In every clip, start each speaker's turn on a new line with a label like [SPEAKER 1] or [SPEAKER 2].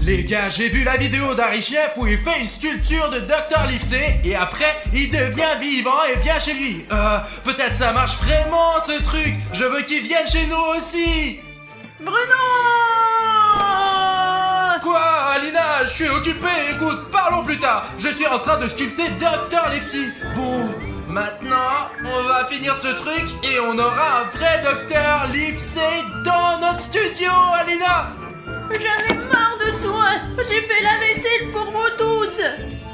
[SPEAKER 1] Les gars, j'ai vu la vidéo d'Harry Chef où il fait une sculpture de Dr. Livesey et après il devient vivant et vient chez lui. Peut-être ça marche vraiment ce truc. Je veux qu'il vienne chez nous aussi.
[SPEAKER 2] Bruno!
[SPEAKER 1] Quoi, Alina? Je suis occupé. Écoute, parlons plus tard. Je suis en train de sculpter Dr. Livesey. Bon, maintenant, on va finir ce truc et on aura un vrai Dr. Livesey dans notre studio, Alina.
[SPEAKER 2] J'en ai marre de toi. J'ai fait la vaisselle pour vous tous.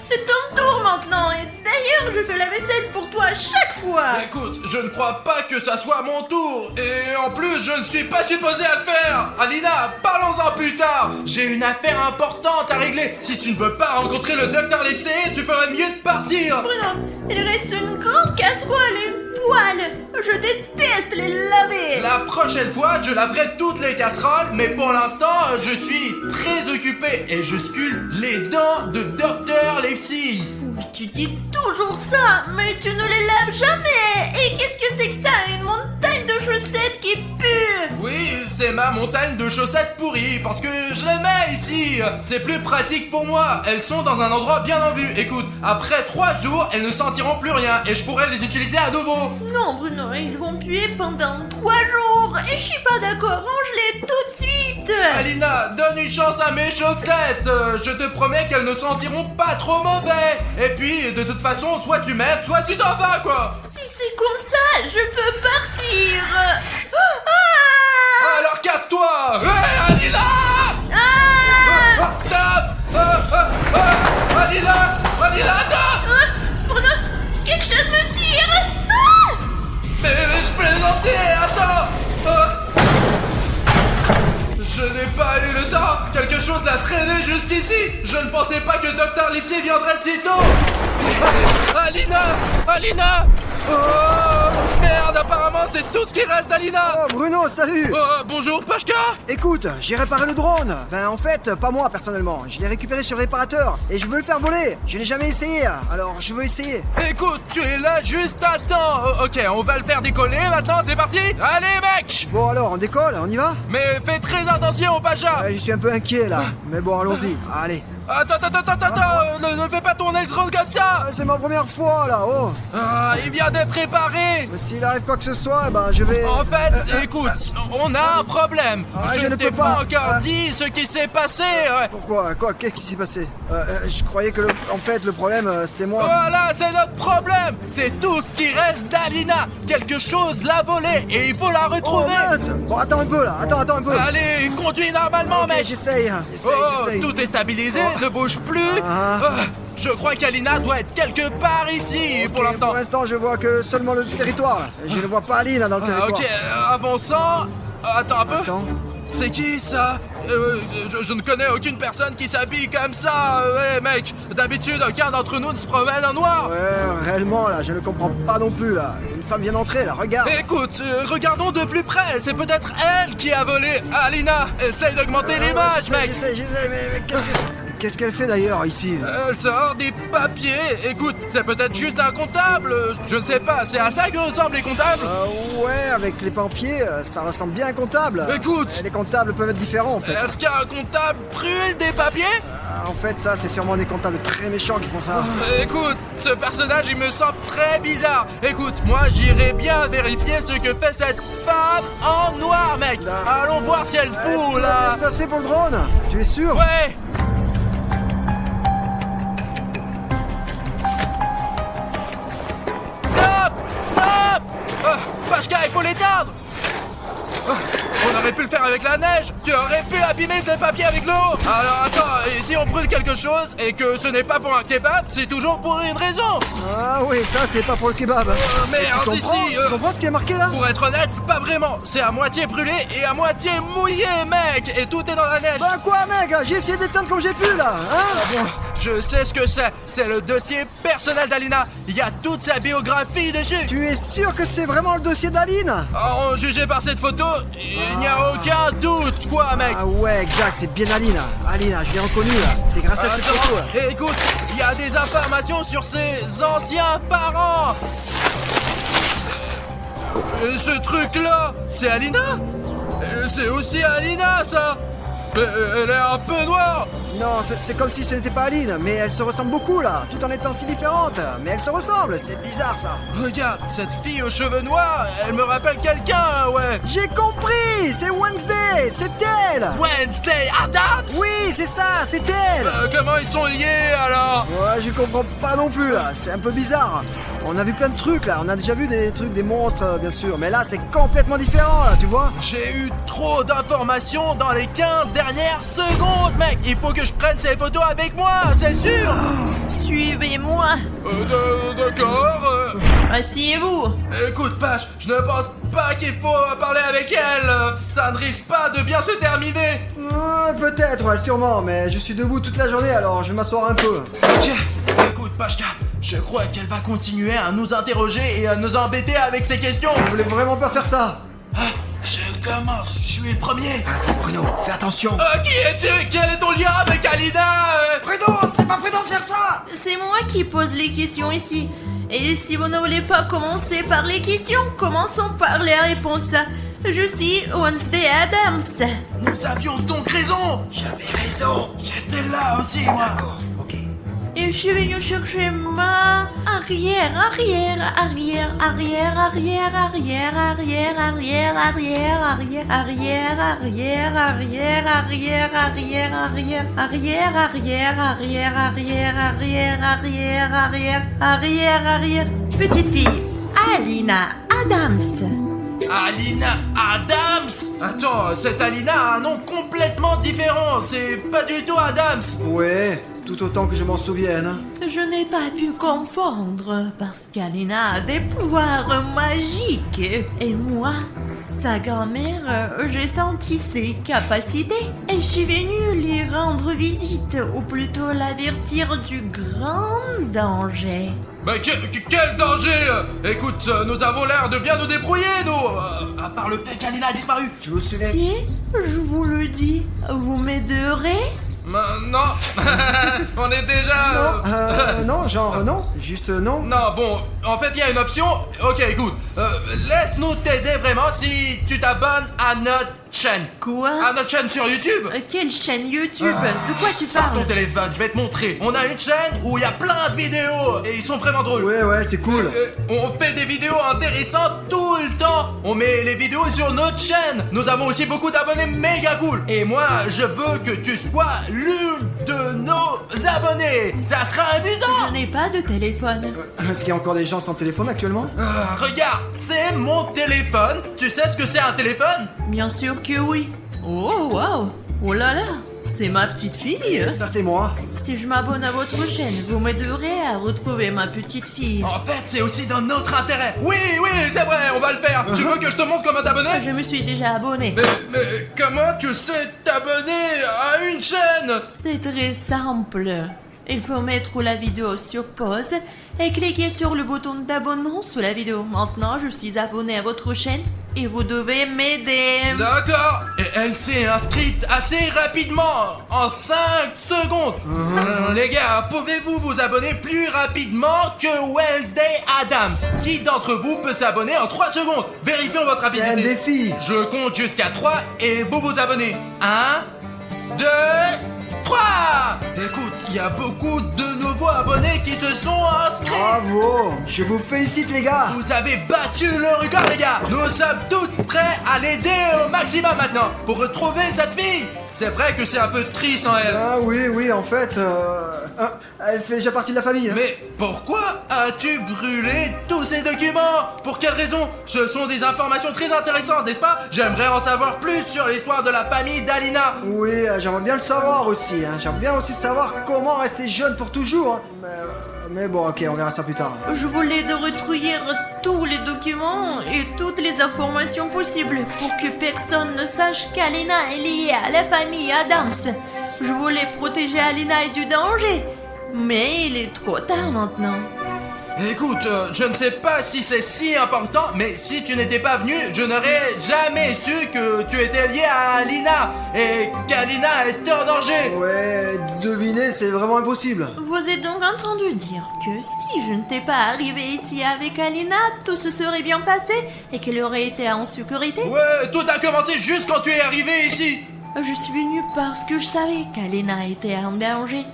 [SPEAKER 2] C'est ton tour maintenant. Et d'ailleurs, je fais la vaisselle pour toi chaque fois.
[SPEAKER 1] Écoute, je ne crois pas que ça soit mon tour. Et en plus, je ne suis pas supposé à le faire. Alina, parlons-en plus tard. J'ai une affaire importante à régler. Si tu ne veux pas rencontrer le Dr. Livesey, tu ferais mieux de partir.
[SPEAKER 2] Bruno, il reste une grande casserole et une poêle. Je déteste les laver.
[SPEAKER 1] La prochaine fois, je laverai toutes les casseroles, mais pour l'instant, je suis très occupé et je sculpte les dents de Dr. Livesey.
[SPEAKER 2] Oui, tu dis toujours ça, mais tu ne les laves jamais. Et qu'est-ce que c'est que ça? Une montagne de chaussettes qui pue.
[SPEAKER 1] Oui, c'est ma montagne de chaussettes pourries, parce que je les mets ici. C'est plus pratique pour moi. Elles sont dans un endroit bien en vue. Écoute, après 3 jours, elles ne sentiront plus rien et je pourrai les utiliser à nouveau.
[SPEAKER 2] Non, Bruno, ils vont puer pendant 3 jours. Et je suis pas d'accord, range-les tout de suite.
[SPEAKER 1] Alina, donne une chance à mes chaussettes. Je te promets qu'elles ne sentiront pas trop mauvais. Et puis, de toute façon, soit tu m'aides, soit tu t'en vas, quoi.
[SPEAKER 2] Si c'est comme ça, je peux partir.
[SPEAKER 1] Alors casse-toi. Hé, Alina! Stop! Alina! Alina, attends!
[SPEAKER 2] Bruno, quelque chose me tire.
[SPEAKER 1] Mais je plaisantais, attends! Je n'ai pas eu le temps. Quelque chose l'a traîné jusqu'ici. Je ne pensais pas que Dr. Livesey viendrait si tôt. Alina! Alina! Oh, merde, apparemment c'est tout ce qui reste d'Alina.
[SPEAKER 3] Oh Bruno, salut!
[SPEAKER 1] Bonjour Pashka.
[SPEAKER 3] Écoute, j'ai réparé le drone. Ben en fait, pas moi personnellement. Je l'ai récupéré sur le réparateur et je veux le faire voler. Je l'ai jamais essayé, alors je veux essayer.
[SPEAKER 1] Écoute, tu es là juste à temps. Ok, on va le faire décoller maintenant, c'est parti. Allez mec.
[SPEAKER 3] Bon alors, on décolle, on y va?
[SPEAKER 1] Mais fais très attention Pasha.
[SPEAKER 3] Je suis un peu inquiet là. Mais bon, allons-y. Allez.
[SPEAKER 1] Attends, ne fais pas tourner le drone comme ça.
[SPEAKER 3] C'est ma première fois là, oh.
[SPEAKER 1] Il vient d'être réparé.
[SPEAKER 3] Mais s'il arrive quoi que ce soit, ben je vais...
[SPEAKER 1] En fait, écoute, on a un problème. Je ne t'ai
[SPEAKER 3] peux
[SPEAKER 1] pas
[SPEAKER 3] pas.
[SPEAKER 1] encore dit ce qui s'est passé.
[SPEAKER 3] Pourquoi? Quoi? Qu'est-ce qui s'est passé? Je croyais que en fait le problème c'était moi.
[SPEAKER 1] Voilà, c'est notre problème. C'est tout ce qui reste d'Alina. Quelque chose l'a volée et il faut la
[SPEAKER 3] Oh
[SPEAKER 1] retrouver.
[SPEAKER 3] mince! Bon attends un peu là, attends un peu.
[SPEAKER 1] Allez, conduis normalement,
[SPEAKER 3] Ok,
[SPEAKER 1] mec.
[SPEAKER 3] j'essaye.
[SPEAKER 1] Tout est stabilisé, ne bouge plus. Je crois qu'Alina doit être quelque part ici pour l'instant.
[SPEAKER 3] Pour l'instant, je vois que seulement le territoire. Je ne vois pas Aline dans le territoire.
[SPEAKER 1] Ok, avançant. Attends un peu.
[SPEAKER 3] Attends.
[SPEAKER 1] C'est qui ça? Je ne connais aucune personne qui s'habille comme ça. Ouais, mec, d'habitude, aucun d'entre nous ne se promène en noir.
[SPEAKER 3] Ouais, réellement, là, je ne comprends pas non plus, là. Une femme vient d'entrer, là, regarde.
[SPEAKER 1] Écoute, regardons de plus près. C'est peut-être elle qui a volé. Alina, essaye d'augmenter l'image, mec.
[SPEAKER 3] J'essaie, mais qu'est-ce que c'est? Qu'est-ce qu'elle fait d'ailleurs ici?
[SPEAKER 1] Elle sort des papiers. Écoute, c'est peut-être juste un comptable. Je ne sais pas, c'est à ça que ressemblent les comptables.
[SPEAKER 3] Ouais, avec les papiers, ça ressemble bien à un comptable.
[SPEAKER 1] Écoute.
[SPEAKER 3] Les comptables peuvent être différents, en fait.
[SPEAKER 1] Est-ce qu'un comptable brûle des papiers?
[SPEAKER 3] En fait, ça, c'est sûrement des comptables très méchants qui font ça.
[SPEAKER 1] Écoute, ce personnage, il me semble très bizarre. Écoute, moi, j'irai bien vérifier ce que fait cette femme en noir, mec.
[SPEAKER 3] Là.
[SPEAKER 1] Allons voir si elle fout, là.
[SPEAKER 3] Qu'est-ce qui se passé pour le drone? Tu es sûr?
[SPEAKER 1] Ouais. Stop. Pashka, il faut l'éteindre. On aurait pu le faire avec la neige. Tu aurais pu abîmer ces papiers avec l'eau. Alors attends, et si on brûle quelque chose et que ce n'est pas pour un kebab, c'est toujours pour une raison.
[SPEAKER 3] Ah oui, ça, c'est pas pour le kebab.
[SPEAKER 1] Merde,
[SPEAKER 3] Tu comprends?
[SPEAKER 1] ici.
[SPEAKER 3] Tu comprends ce qui est marqué là?
[SPEAKER 1] Pour être honnête, pas vraiment. C'est à moitié brûlé et à moitié mouillé, mec. Et tout est dans la neige.
[SPEAKER 3] Bah quoi, mec? J'ai essayé d'éteindre comme j'ai pu là, hein?
[SPEAKER 1] Je sais ce que c'est. C'est le dossier personnel d'Alina. Il y a toute sa biographie dessus.
[SPEAKER 3] Tu es sûr que c'est vraiment le dossier d'Aline?
[SPEAKER 1] En jugé par cette photo, il n'y a aucun doute, quoi, mec.
[SPEAKER 3] Ah ouais, exact, c'est bien Aline. Aline, je l'ai reconnu là. C'est grâce à cette photo. là.
[SPEAKER 1] Et écoute, il y a des informations sur ses anciens parents. Ce truc-là, c'est Alina. C'est aussi Alina, ça. Mais elle est un peu noire.
[SPEAKER 3] Non, c'est comme si ce n'était pas Aline, mais elles se ressemblent beaucoup là, tout en étant si différentes. Mais elles se ressemblent, c'est bizarre ça.
[SPEAKER 1] Regarde, cette fille aux cheveux noirs, elle me rappelle quelqu'un, ouais.
[SPEAKER 3] J'ai compris, c'est Wednesday, c'est elle.
[SPEAKER 1] Wednesday Adams.
[SPEAKER 3] Oui, c'est ça, c'est elle.
[SPEAKER 1] Comment ils sont liés alors?
[SPEAKER 3] Ouais, je comprends pas non plus là, c'est un peu bizarre. On a vu plein de trucs là, on a déjà vu des trucs, des monstres bien sûr, mais là c'est complètement différent là, tu vois.
[SPEAKER 1] J'ai eu trop d'informations dans les 15 dernières secondes, mec. Il faut que je prenne ces photos avec moi, c'est sûr.
[SPEAKER 2] Suivez-moi.
[SPEAKER 1] D'accord.
[SPEAKER 2] Asseyez-vous.
[SPEAKER 1] Écoute, Pache, je ne pense pas qu'il faut parler avec elle. Ça ne risque pas de bien se terminer.
[SPEAKER 3] Peut-être, ouais, sûrement, mais je suis debout toute la journée alors je vais m'asseoir un peu.
[SPEAKER 1] Ok, écoute, Pachka, je crois qu'elle va continuer à nous interroger et à nous embêter avec ses questions.
[SPEAKER 3] Vous voulez vraiment pas faire ça?
[SPEAKER 1] Je commence, je suis le premier.
[SPEAKER 3] Vas-y Bruno, fais attention.
[SPEAKER 1] Qui es-tu? Quel est ton lien avec Alina?
[SPEAKER 3] Bruno, c'est pas prudent de faire ça.
[SPEAKER 2] C'est moi qui pose les questions ici. Et si vous ne voulez pas commencer par les questions, commençons par les réponses. Je suis Wednesday Adams.
[SPEAKER 1] Nous avions donc raison.
[SPEAKER 3] J'avais raison.
[SPEAKER 1] J'étais là aussi, moi.
[SPEAKER 3] D'accord, ok.
[SPEAKER 2] Et je suis venue chercher ma arrière. Petite fille, Alina Adams.
[SPEAKER 1] Alina Adams? Attends, cette Alina a un nom complètement différent. C'est pas du tout Adams.
[SPEAKER 3] Ouais, tout autant que je m'en souvienne.
[SPEAKER 2] Je n'ai pas pu confondre parce qu'Alina a des pouvoirs magiques. Et moi, sa grand-mère, j'ai senti ses capacités. Et je suis venue lui rendre visite, ou plutôt l'avertir du grand danger.
[SPEAKER 1] Mais quel danger! Écoute, nous avons l'air de bien nous débrouiller, nous! À part le fait qu'Alina a disparu.
[SPEAKER 3] Je me souviens.
[SPEAKER 2] Si, je vous le dis, vous m'aiderez?
[SPEAKER 1] Non, on est déjà...
[SPEAKER 3] Non, genre non, juste non.
[SPEAKER 1] Non, bon, en fait, il y a une option. Ok, écoute, laisse-nous t'aider vraiment si tu t'abonnes à notre chaîne.
[SPEAKER 2] Quoi?
[SPEAKER 1] À notre chaîne sur YouTube.
[SPEAKER 2] Quelle chaîne YouTube? De quoi tu
[SPEAKER 1] Sors ton
[SPEAKER 2] parles?
[SPEAKER 1] téléphone, je vais te montrer. On a une chaîne où il y a plein de vidéos et ils sont vraiment drôles.
[SPEAKER 3] Ouais, c'est cool.
[SPEAKER 1] On fait des vidéos intéressantes tout le temps. On met les vidéos sur notre chaîne. Nous avons aussi beaucoup d'abonnés méga cool. Et moi, je veux que tu sois l'une de nos abonnés. Ça sera
[SPEAKER 2] Je
[SPEAKER 1] amusant.
[SPEAKER 2] n'ai pas de téléphone.
[SPEAKER 3] Est-ce qu'il y a encore des gens sans téléphone actuellement?
[SPEAKER 1] Regarde, c'est mon téléphone. Tu sais ce que c'est un téléphone?
[SPEAKER 2] Bien sûr que oui. Oh, waouh. Oh là là, c'est ma petite fille.
[SPEAKER 3] Ça c'est moi.
[SPEAKER 2] Si je m'abonne à votre chaîne, vous m'aiderez à retrouver ma petite fille.
[SPEAKER 1] En fait, c'est aussi dans notre intérêt. Oui, c'est vrai, on va le faire. Tu veux que je te montre comment t'abonner?
[SPEAKER 2] Je me suis déjà abonnée.
[SPEAKER 1] Mais comment tu sais t'abonner à une chaîne?
[SPEAKER 2] C'est très simple. Il faut mettre la vidéo sur pause et cliquer sur le bouton d'abonnement sous la vidéo. Maintenant, je suis abonné à votre chaîne et vous devez m'aider.
[SPEAKER 1] D'accord. Et elle s'est inscrite assez rapidement, en 5 secondes. Les gars, pouvez-vous vous abonner plus rapidement que Wednesday Adams? Qui d'entre vous peut s'abonner en 3 secondes? Vérifions votre
[SPEAKER 3] C'est
[SPEAKER 1] rapidité.
[SPEAKER 3] un défi.
[SPEAKER 1] Je compte jusqu'à 3 et vous vous abonnez. 1, 2, 3. Écoute, il y a beaucoup de nouveaux abonnés qui se sont inscrits.
[SPEAKER 3] Bravo. Je vous félicite les gars.
[SPEAKER 1] Vous avez battu le record, les gars. Nous sommes tous prêts à l'aider au maximum maintenant pour retrouver cette fille. C'est vrai que c'est un peu triste sans elle.
[SPEAKER 3] Ah oui, en fait, elle fait déjà partie de la famille.
[SPEAKER 1] Mais pourquoi as-tu brûlé tous ces documents? Pour quelle raison? Ce sont des informations très intéressantes, n'est-ce pas? J'aimerais en savoir plus sur l'histoire de la famille d'Alina.
[SPEAKER 3] Oui, j'aimerais bien le savoir aussi. J'aimerais bien aussi savoir comment rester jeune pour toujours. Mais bon, ok, on verra ça plus tard.
[SPEAKER 2] Je voulais de retrouver tous les documents et toutes les informations possibles pour que personne ne sache qu'Alina est liée à la famille Adams. Je voulais protéger Alina du danger, mais il est trop tard maintenant.
[SPEAKER 1] Écoute, je ne sais pas si c'est si important, mais si tu n'étais pas venu, je n'aurais jamais su que tu étais lié à Alina et qu'Alina était en danger.
[SPEAKER 3] Ouais, deviner, c'est vraiment impossible.
[SPEAKER 2] Vous êtes donc en train de dire que si je n'étais pas arrivé ici avec Alina, tout se serait bien passé et qu'elle aurait été en sécurité?
[SPEAKER 1] Ouais, tout a commencé juste quand tu es arrivé ici.
[SPEAKER 2] Je suis venue parce que je savais qu'Alena était en danger.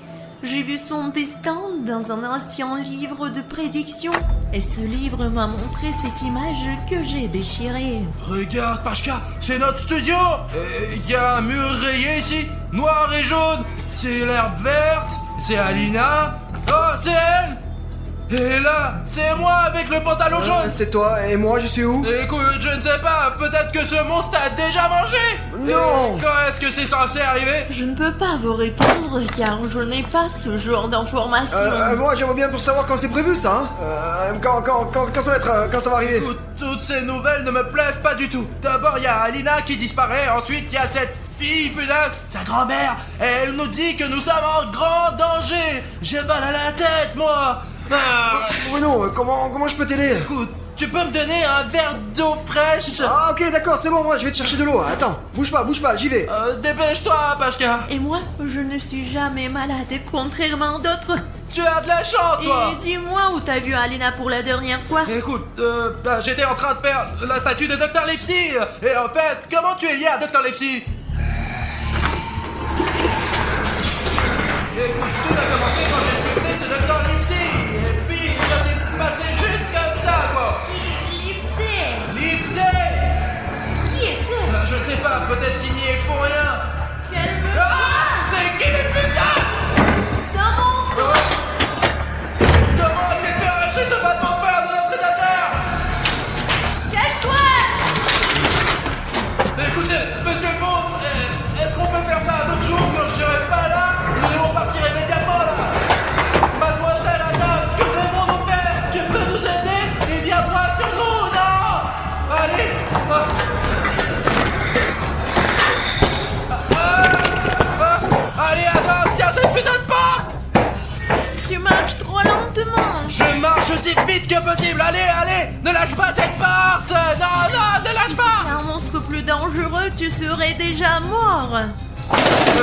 [SPEAKER 2] J'ai vu son destin dans un ancien livre de prédiction. Et ce livre m'a montré cette image que j'ai déchirée.
[SPEAKER 1] Regarde, Pashka, c'est notre studio. Il y a un mur rayé ici, noir et jaune. C'est l'herbe verte, c'est Alina. Oh, c'est elle. Et là, c'est moi avec le pantalon jaune.
[SPEAKER 3] C'est toi, et moi je suis où?
[SPEAKER 1] Écoute, je ne sais pas, peut-être que ce monstre t'a déjà mangé.
[SPEAKER 3] Non.
[SPEAKER 1] Et quand est-ce que c'est censé arriver?
[SPEAKER 2] Je ne peux pas vous répondre car je n'ai pas ce genre d'informations.
[SPEAKER 3] Moi j'aimerais bien pour savoir quand c'est prévu ça, hein. Quand ça va être, quand ça va arriver.
[SPEAKER 1] Toutes ces nouvelles ne me plaisent pas du tout. D'abord, il y a Alina qui disparaît, ensuite il y a cette fille, putain, sa grand-mère. Elle nous dit que nous sommes en grand danger. J'ai mal à la tête, moi.
[SPEAKER 3] Bruno, comment je peux t'aider?
[SPEAKER 1] Écoute, tu peux me donner un verre d'eau fraîche?
[SPEAKER 3] Ah ok d'accord, c'est bon, moi je vais te chercher de l'eau. Attends, bouge pas, j'y vais.
[SPEAKER 1] Dépêche-toi, Pashka.
[SPEAKER 2] Et moi, je ne suis jamais malade, contrairement à d'autres.
[SPEAKER 1] Tu as de la chance, toi.
[SPEAKER 2] Et dis-moi où t'as vu Alena pour la dernière fois.
[SPEAKER 1] Écoute, j'étais en train de faire la statue de Dr. Livesey. Et en fait, comment tu es lié à Dr. Livesey? Écoute, tout a commencé quand j'ai sculpté ce Dr. Livesey. Et puis, ça s'est passé juste comme ça, quoi.
[SPEAKER 2] Livesey.
[SPEAKER 1] Livesey.
[SPEAKER 2] Qui est ce?
[SPEAKER 1] Je ne sais pas, peut-être qu'il n'y est pour rien.
[SPEAKER 2] Calme-toi.
[SPEAKER 1] Ah, c'est qui, putain?
[SPEAKER 2] C'est un monstre.
[SPEAKER 1] Comment est-ce que tu as arraché ce bâton de fer de notre prédateur?
[SPEAKER 2] Cache-toi.
[SPEAKER 1] Écoutez, monsieur le monstre, est-ce qu'on peut faire ça un autre jour quand je serai pas là? Nous devons partir immédiatement là. Mademoiselle Adam, que devons-nous faire? Tu peux nous aider? Et viens droit sur nous, non? Allez. Allez Adam, tiens cette putain de porte.
[SPEAKER 2] Tu marches trop lentement.
[SPEAKER 1] Je marche aussi vite que possible. Allez, ne lâche pas cette porte. Non, ne lâche pas.
[SPEAKER 2] Un monstre plus dangereux, tu serais déjà mort.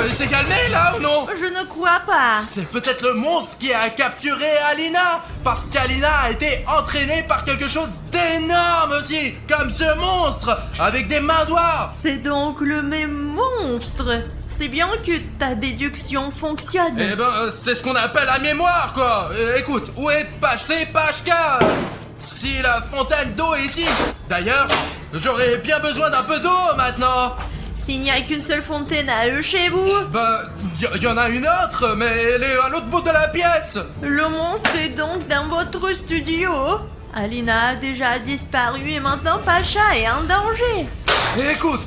[SPEAKER 1] Il s'est calmé là ou non?
[SPEAKER 2] Je ne crois pas.
[SPEAKER 1] C'est peut-être le monstre qui a capturé Alina, parce qu'Alina a été entraînée par quelque chose d'énorme aussi, comme ce monstre, avec des mains noires.
[SPEAKER 2] C'est donc le même monstre. C'est bien que ta déduction fonctionne.
[SPEAKER 1] Eh ben, c'est ce qu'on appelle la mémoire, quoi. Écoute, où est Pashka? Si la fontaine d'eau est ici. D'ailleurs, j'aurais bien besoin d'un peu d'eau maintenant.
[SPEAKER 2] S'il n'y a qu'une seule fontaine à eux chez vous,
[SPEAKER 1] Ben, y en a une autre, mais elle est à l'autre bout de la pièce.
[SPEAKER 2] le monstre est donc dans votre studio. Alina a déjà disparu et maintenant Pacha est en danger.
[SPEAKER 1] Écoute,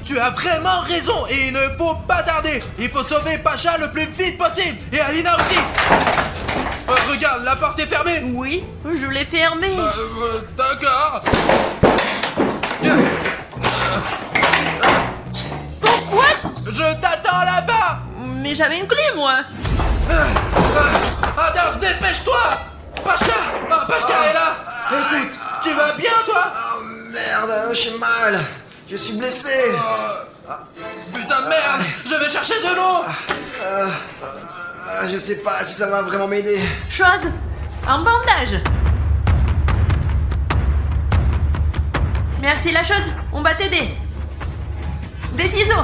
[SPEAKER 1] tu as vraiment raison et il ne faut pas tarder. Il faut sauver Pacha le plus vite possible et Alina aussi. Regarde, la porte est fermée.
[SPEAKER 2] Oui, je l'ai fermée.
[SPEAKER 1] D'accord.
[SPEAKER 2] Pourquoi?
[SPEAKER 1] Je t'attends là-bas.
[SPEAKER 2] Mais j'avais une clé, moi.
[SPEAKER 1] Adam, dépêche-toi. Pashka est là. Écoute, tu vas bien, toi?
[SPEAKER 3] Oh merde, j'ai mal. Je suis blessé.
[SPEAKER 1] Putain de merde. Je vais chercher de l'eau.
[SPEAKER 3] Je sais pas si ça va vraiment m'aider.
[SPEAKER 2] Chose, un bandage. Merci la chose, on va t'aider. Des ciseaux.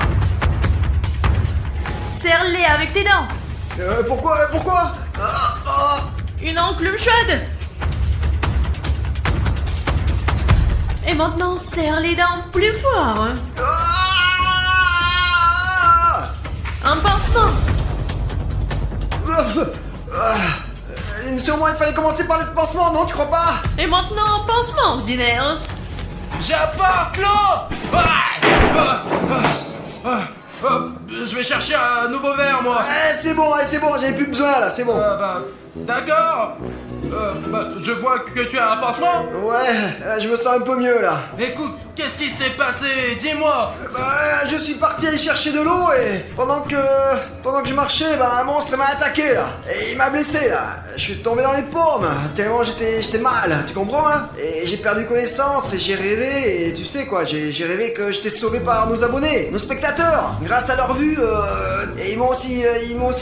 [SPEAKER 2] Serre-les avec tes dents.
[SPEAKER 3] Pourquoi
[SPEAKER 2] Une enclume chaude. Et maintenant, serre les dents plus fort. Un pansement.
[SPEAKER 3] Sûrement il fallait commencer par le pansement, non, tu crois pas?
[SPEAKER 2] Et maintenant, un pansement ordinaire.
[SPEAKER 1] J'apporte l'eau. Je vais chercher un nouveau verre, moi.
[SPEAKER 3] C'est bon, j'avais plus besoin là, c'est bon.
[SPEAKER 1] D'accord. Je vois que tu as un pansement.
[SPEAKER 3] Ouais, je me sens un peu mieux là.
[SPEAKER 1] Écoute, qu'est-ce qui s'est passé? Dis-moi.
[SPEAKER 3] Je suis parti aller chercher de l'eau et pendant que je marchais, un monstre m'a attaqué là. Et il m'a blessé là. Je suis tombé dans les pommes, tellement j'étais mal, tu comprends hein? Et j'ai perdu connaissance et j'ai rêvé, et tu sais quoi, j'ai rêvé que j'étais sauvé par nos abonnés, nos spectateurs. Grâce à leur vue, et ils m'ont aussi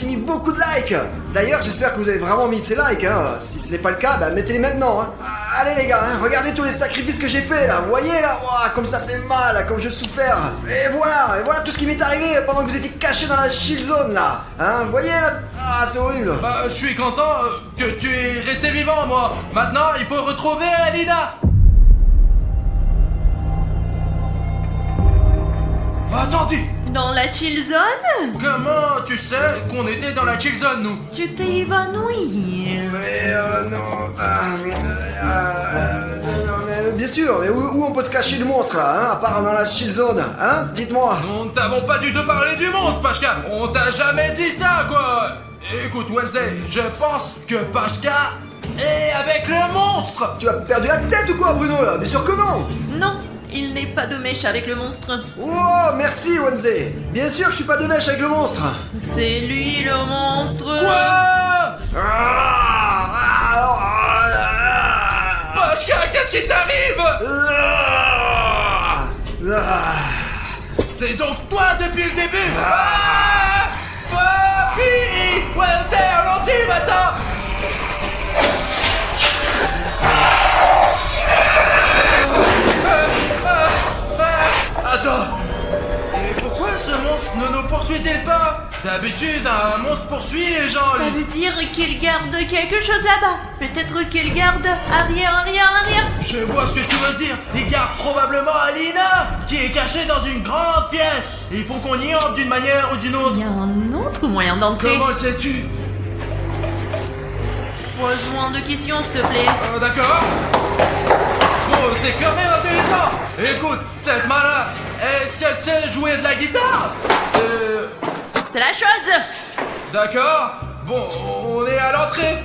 [SPEAKER 3] mis beaucoup de likes. D'ailleurs, j'espère que vous avez vraiment mis de ces likes, hein. Si ce n'est pas le cas, mettez-les maintenant, hein. Allez les gars, hein, regardez tous les sacrifices que j'ai fait là, vous voyez là, Ah, comme ça fait mal, comme je souffert. Et voilà tout ce qui m'est arrivé pendant que vous étiez cachés dans la shield zone là. Hein, vous voyez là? Ah, c'est horrible.
[SPEAKER 1] Bah, je suis content que tu es resté vivant, moi. Maintenant, il faut retrouver Alina. Attendez,
[SPEAKER 2] Dans la chill zone?
[SPEAKER 1] comment tu sais qu'on était dans la chill zone, nous?
[SPEAKER 2] Tu t'es évanoui.
[SPEAKER 3] Mais non, non, mais bien sûr, mais où on peut se cacher le monstre là, hein, à part dans la shield zone, hein? Dites-moi.
[SPEAKER 1] Nous ne t'avons pas du tout parlé du monstre, Pashka. On t'a jamais dit ça, quoi. Écoute, Wednesday, je pense que Pashka est avec le monstre.
[SPEAKER 3] Tu as perdu la tête ou quoi, Bruno là? Bien sûr que non.
[SPEAKER 2] Non, il n'est pas de mèche avec le monstre.
[SPEAKER 3] Oh, merci Wednesday. Bien sûr que je suis pas de mèche avec le monstre.
[SPEAKER 2] C'est lui le monstre.
[SPEAKER 1] Quoi? Pashka, qu'est-ce qui t'arrive? C'est donc toi depuis le début. Papi! Wednesday, ralentis maintenant. Attends. Et pourquoi ce monstre ne nous poursuit-il pas? D'habitude, un monstre poursuit les gens,
[SPEAKER 2] Ça
[SPEAKER 1] lui.
[SPEAKER 2] veut dire qu'il garde quelque chose là-bas. Peut-être qu'il garde arrière.
[SPEAKER 1] Je vois ce que tu veux dire. Il garde probablement Alina, qui est cachée dans une grande pièce. Et il faut qu'on y entre d'une manière ou d'une autre.
[SPEAKER 2] Il y a un autre moyen d'entrer.
[SPEAKER 1] Comment le sais-tu?
[SPEAKER 2] Pose-moi de questions, s'il te plaît.
[SPEAKER 1] D'accord. Bon, c'est quand même intéressant. Écoute, cette main-là, est-ce qu'elle sait jouer de la guitare?
[SPEAKER 2] C'est la chose.
[SPEAKER 1] D'accord. Bon, on est à l'entrée.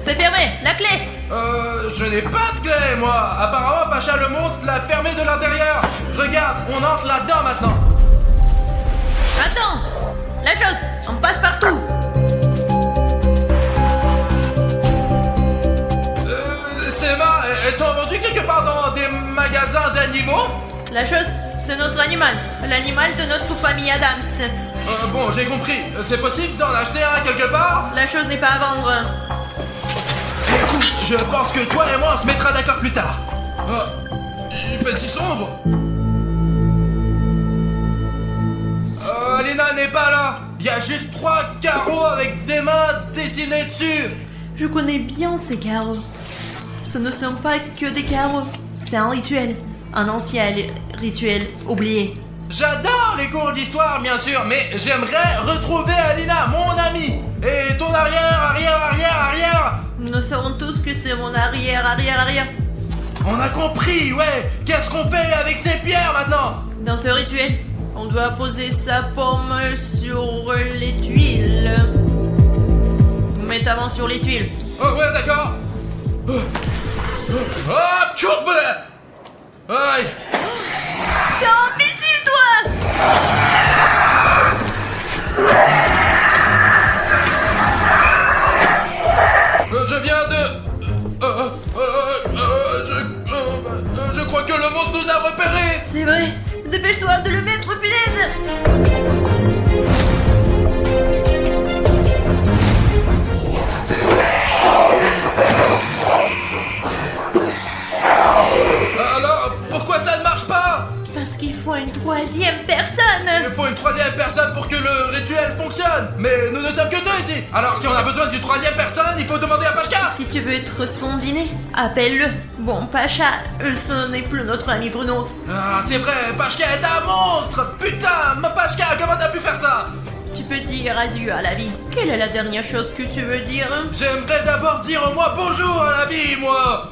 [SPEAKER 2] C'est fermé. La clé.
[SPEAKER 1] Je n'ai pas de clé, moi. Apparemment, Pacha le monstre l'a fermé de l'intérieur. Regarde, on entre là-dedans maintenant.
[SPEAKER 2] Attends. La chose. On passe partout.
[SPEAKER 1] Ces mains, elles sont vendues quelque part dans des magasins d'animaux?
[SPEAKER 2] La chose, c'est notre animal. L'animal de notre famille Adams.
[SPEAKER 1] Bon, j'ai compris. C'est possible d'en acheter un quelque part?
[SPEAKER 2] La chose n'est pas à vendre.
[SPEAKER 1] Écoute, je pense que toi et moi on se mettra d'accord plus tard. Il fait si sombre. Alina n'est pas là. Il y a juste 3 carreaux avec des mains dessinées dessus.
[SPEAKER 2] Je connais bien ces carreaux. Ce ne sont pas que des carreaux. C'est un rituel. Un ancien rituel oublié.
[SPEAKER 1] J'adore les cours d'histoire, bien sûr, mais j'aimerais retrouver Alina, mon amie. Et ton arrière.
[SPEAKER 2] Nous savons tous que c'est mon arrière.
[SPEAKER 1] On a compris, ouais. Qu'est-ce qu'on fait avec ces pierres maintenant?
[SPEAKER 2] Dans ce rituel, on doit poser sa paume sur les tuiles. Mets ta main sur les tuiles.
[SPEAKER 1] Oh ouais, d'accord. Hop, chourbe. Aïe.
[SPEAKER 2] T'es imbécile, toi!
[SPEAKER 1] Je viens de... je crois que le monstre nous a repérés.
[SPEAKER 2] C'est vrai. Dépêche-toi de le mettre, punaise!
[SPEAKER 1] Alors, pourquoi ça ne marche pas?
[SPEAKER 2] Parce qu'il faut une troisième personne!
[SPEAKER 1] Il faut une troisième personne pour que le rituel fonctionne. Mais nous ne sommes que 2 ici. Alors si on a besoin d'une troisième personne, il faut demander à Pashka.
[SPEAKER 2] Si tu veux être son dîner, appelle-le. Bon, Pacha, ce n'est plus notre ami Bruno.
[SPEAKER 1] Ah, c'est vrai, Pashka est un monstre. Putain, ma Pashka, comment t'as pu faire ça?
[SPEAKER 2] Tu peux dire adieu à la vie. Quelle est la dernière chose que tu veux dire?
[SPEAKER 1] J'aimerais d'abord dire au moins bonjour à la vie, moi.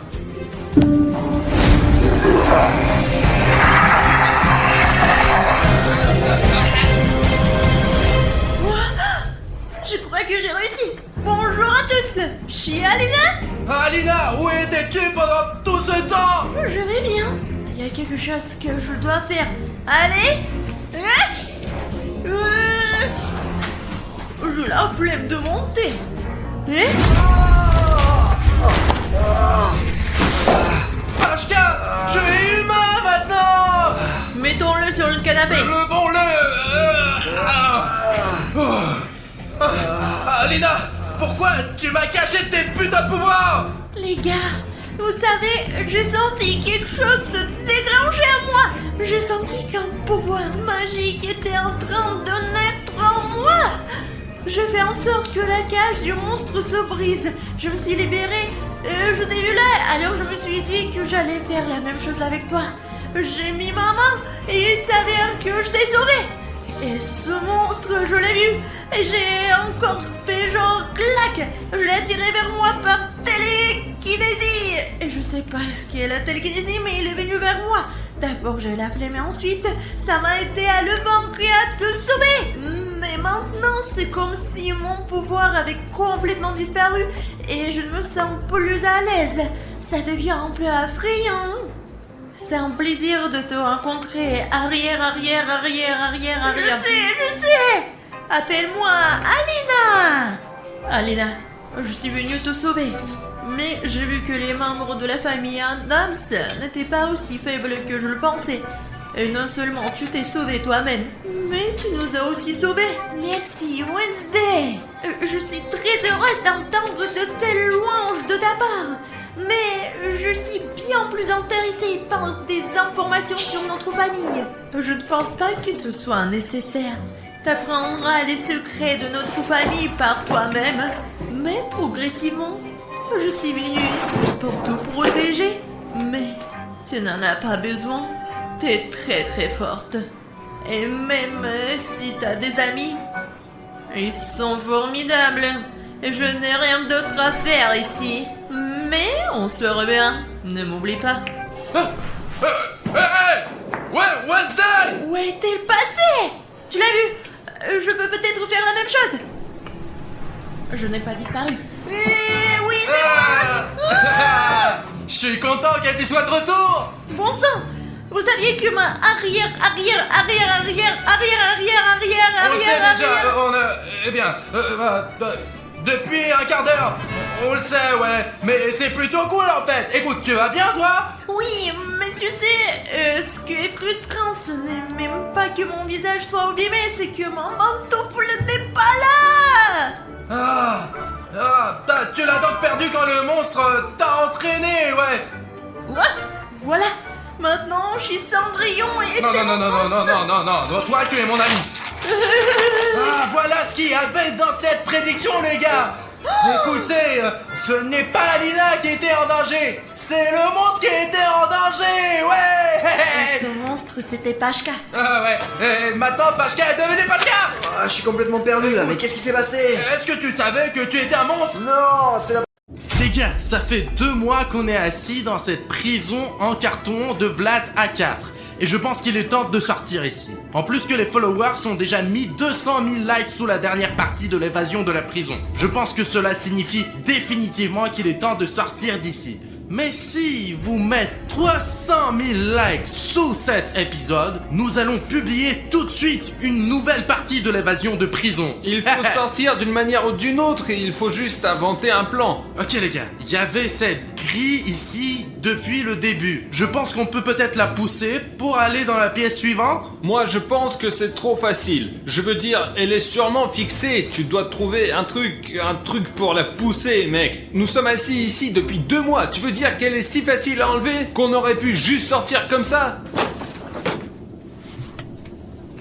[SPEAKER 2] Je crois que j'ai réussi. Bonjour à tous. Je suis Alina.
[SPEAKER 1] Alina, où étais-tu pendant tout ce temps?
[SPEAKER 2] Je vais bien. Il y a quelque chose que je dois faire. Allez. J'ai la flemme de monter.
[SPEAKER 1] Pashka, tu es humain maintenant.
[SPEAKER 2] Mettons-le sur le canapé.
[SPEAKER 1] Levons-le. Alina, pourquoi tu m'as caché tes putains de pouvoirs?
[SPEAKER 2] Les gars, Vous savez, j'ai senti quelque chose se déclencher à moi. J'ai senti qu'un pouvoir magique était en train de naître en moi. Je fais en sorte que la cage du monstre se brise. Je me suis libérée, je t'ai vu là, alors je me suis dit que j'allais faire la même chose avec toi. J'ai mis ma main et il s'avère que je t'ai sauvé. Et ce monstre, je l'ai vu, et j'ai encore fait genre clac. Je l'ai attiré vers moi par télékinésie. Et je sais pas ce qu'est la télékinésie, mais il est venu vers moi. D'abord j'ai la flemme et ensuite, ça m'a aidé à le vaincre et à te sauver. Mais maintenant, c'est comme si mon pouvoir avait complètement disparu et je ne me sens plus à l'aise. Ça devient un peu effrayant. C'est un plaisir de te rencontrer. Arrière. Je sais. Appelle-moi Alina. Alina, je suis venue te sauver. Mais j'ai vu que les membres de la famille Adams n'étaient pas aussi faibles que je le pensais. Et non seulement tu t'es sauvé toi-même, mais tu nous as aussi sauvés. Merci Wednesday. Je suis très heureuse d'entendre de telles louanges de ta part. Mais je suis bien plus intéressée par des informations sur notre famille. Je ne pense pas que ce soit nécessaire. T'apprendras les secrets de notre famille par toi-même. Mais progressivement, je suis venue ici pour te protéger. Mais tu n'en as pas besoin. T'es très forte. Et même si t'as des amis, ils sont formidables. Et je n'ai rien d'autre à faire ici. Mais on se reverra. Ne m'oublie pas.
[SPEAKER 1] Ouais, Wednesday!
[SPEAKER 2] Où est-elle passée? Tu l'as vu? Je peux peut-être faire la même chose. Je n'ai pas disparu. Oui, c'est moi.
[SPEAKER 1] Je suis content que tu sois de retour.
[SPEAKER 2] Bon sang. Vous saviez que ma arrière.
[SPEAKER 1] On le sait déjà, eh bien, depuis un quart d'heure. On le sait, ouais, mais c'est plutôt cool en fait. Écoute, tu vas bien toi?
[SPEAKER 2] Oui, mais tu sais, ce qui est frustrant, ce n'est même pas que mon visage soit abîmé, c'est que mon pantoufle n'est pas là.
[SPEAKER 1] Tu l'as donc perdu quand le monstre t'a entraîné, ouais.
[SPEAKER 2] Voilà, maintenant je suis Cendrillon et...
[SPEAKER 1] Non, toi tu es mon ami. Voilà ce qu'il y avait dans cette prédiction, les gars. Écoutez, ce n'est pas Alina qui était en danger, c'est le monstre qui était en danger, ouais.
[SPEAKER 2] Et ce monstre, c'était Pashka.
[SPEAKER 1] Ouais, et maintenant Pashka est devenue Pashka.
[SPEAKER 3] Je suis complètement perdu là, mais qu'est-ce qui s'est passé?
[SPEAKER 1] Est-ce que tu savais que tu étais un monstre?
[SPEAKER 3] Non, c'est la...
[SPEAKER 1] Les gars, ça fait 2 mois qu'on est assis dans cette prison en carton de Vlad A4. Et je pense qu'il est temps de sortir ici. En plus que les followers ont déjà mis 200 000 likes sous la dernière partie de l'évasion de la prison. Je pense que cela signifie définitivement qu'il est temps de sortir d'ici. Mais si vous mettez 300 000 likes sous cet épisode, nous allons publier tout de suite une nouvelle partie de l'évasion de prison.
[SPEAKER 4] Il faut sortir d'une manière ou d'une autre et il faut juste inventer un plan.
[SPEAKER 1] Ok les gars, il y avait cette grille ici depuis le début. Je pense qu'on peut peut-être la pousser pour aller dans la pièce suivante.
[SPEAKER 4] Moi je pense que c'est trop facile. Je veux dire, elle est sûrement fixée. Tu dois trouver un truc pour la pousser, mec. Nous sommes assis ici depuis 2 mois. Tu veux dire qu'elle est si facile à enlever qu'on aurait pu juste sortir comme ça?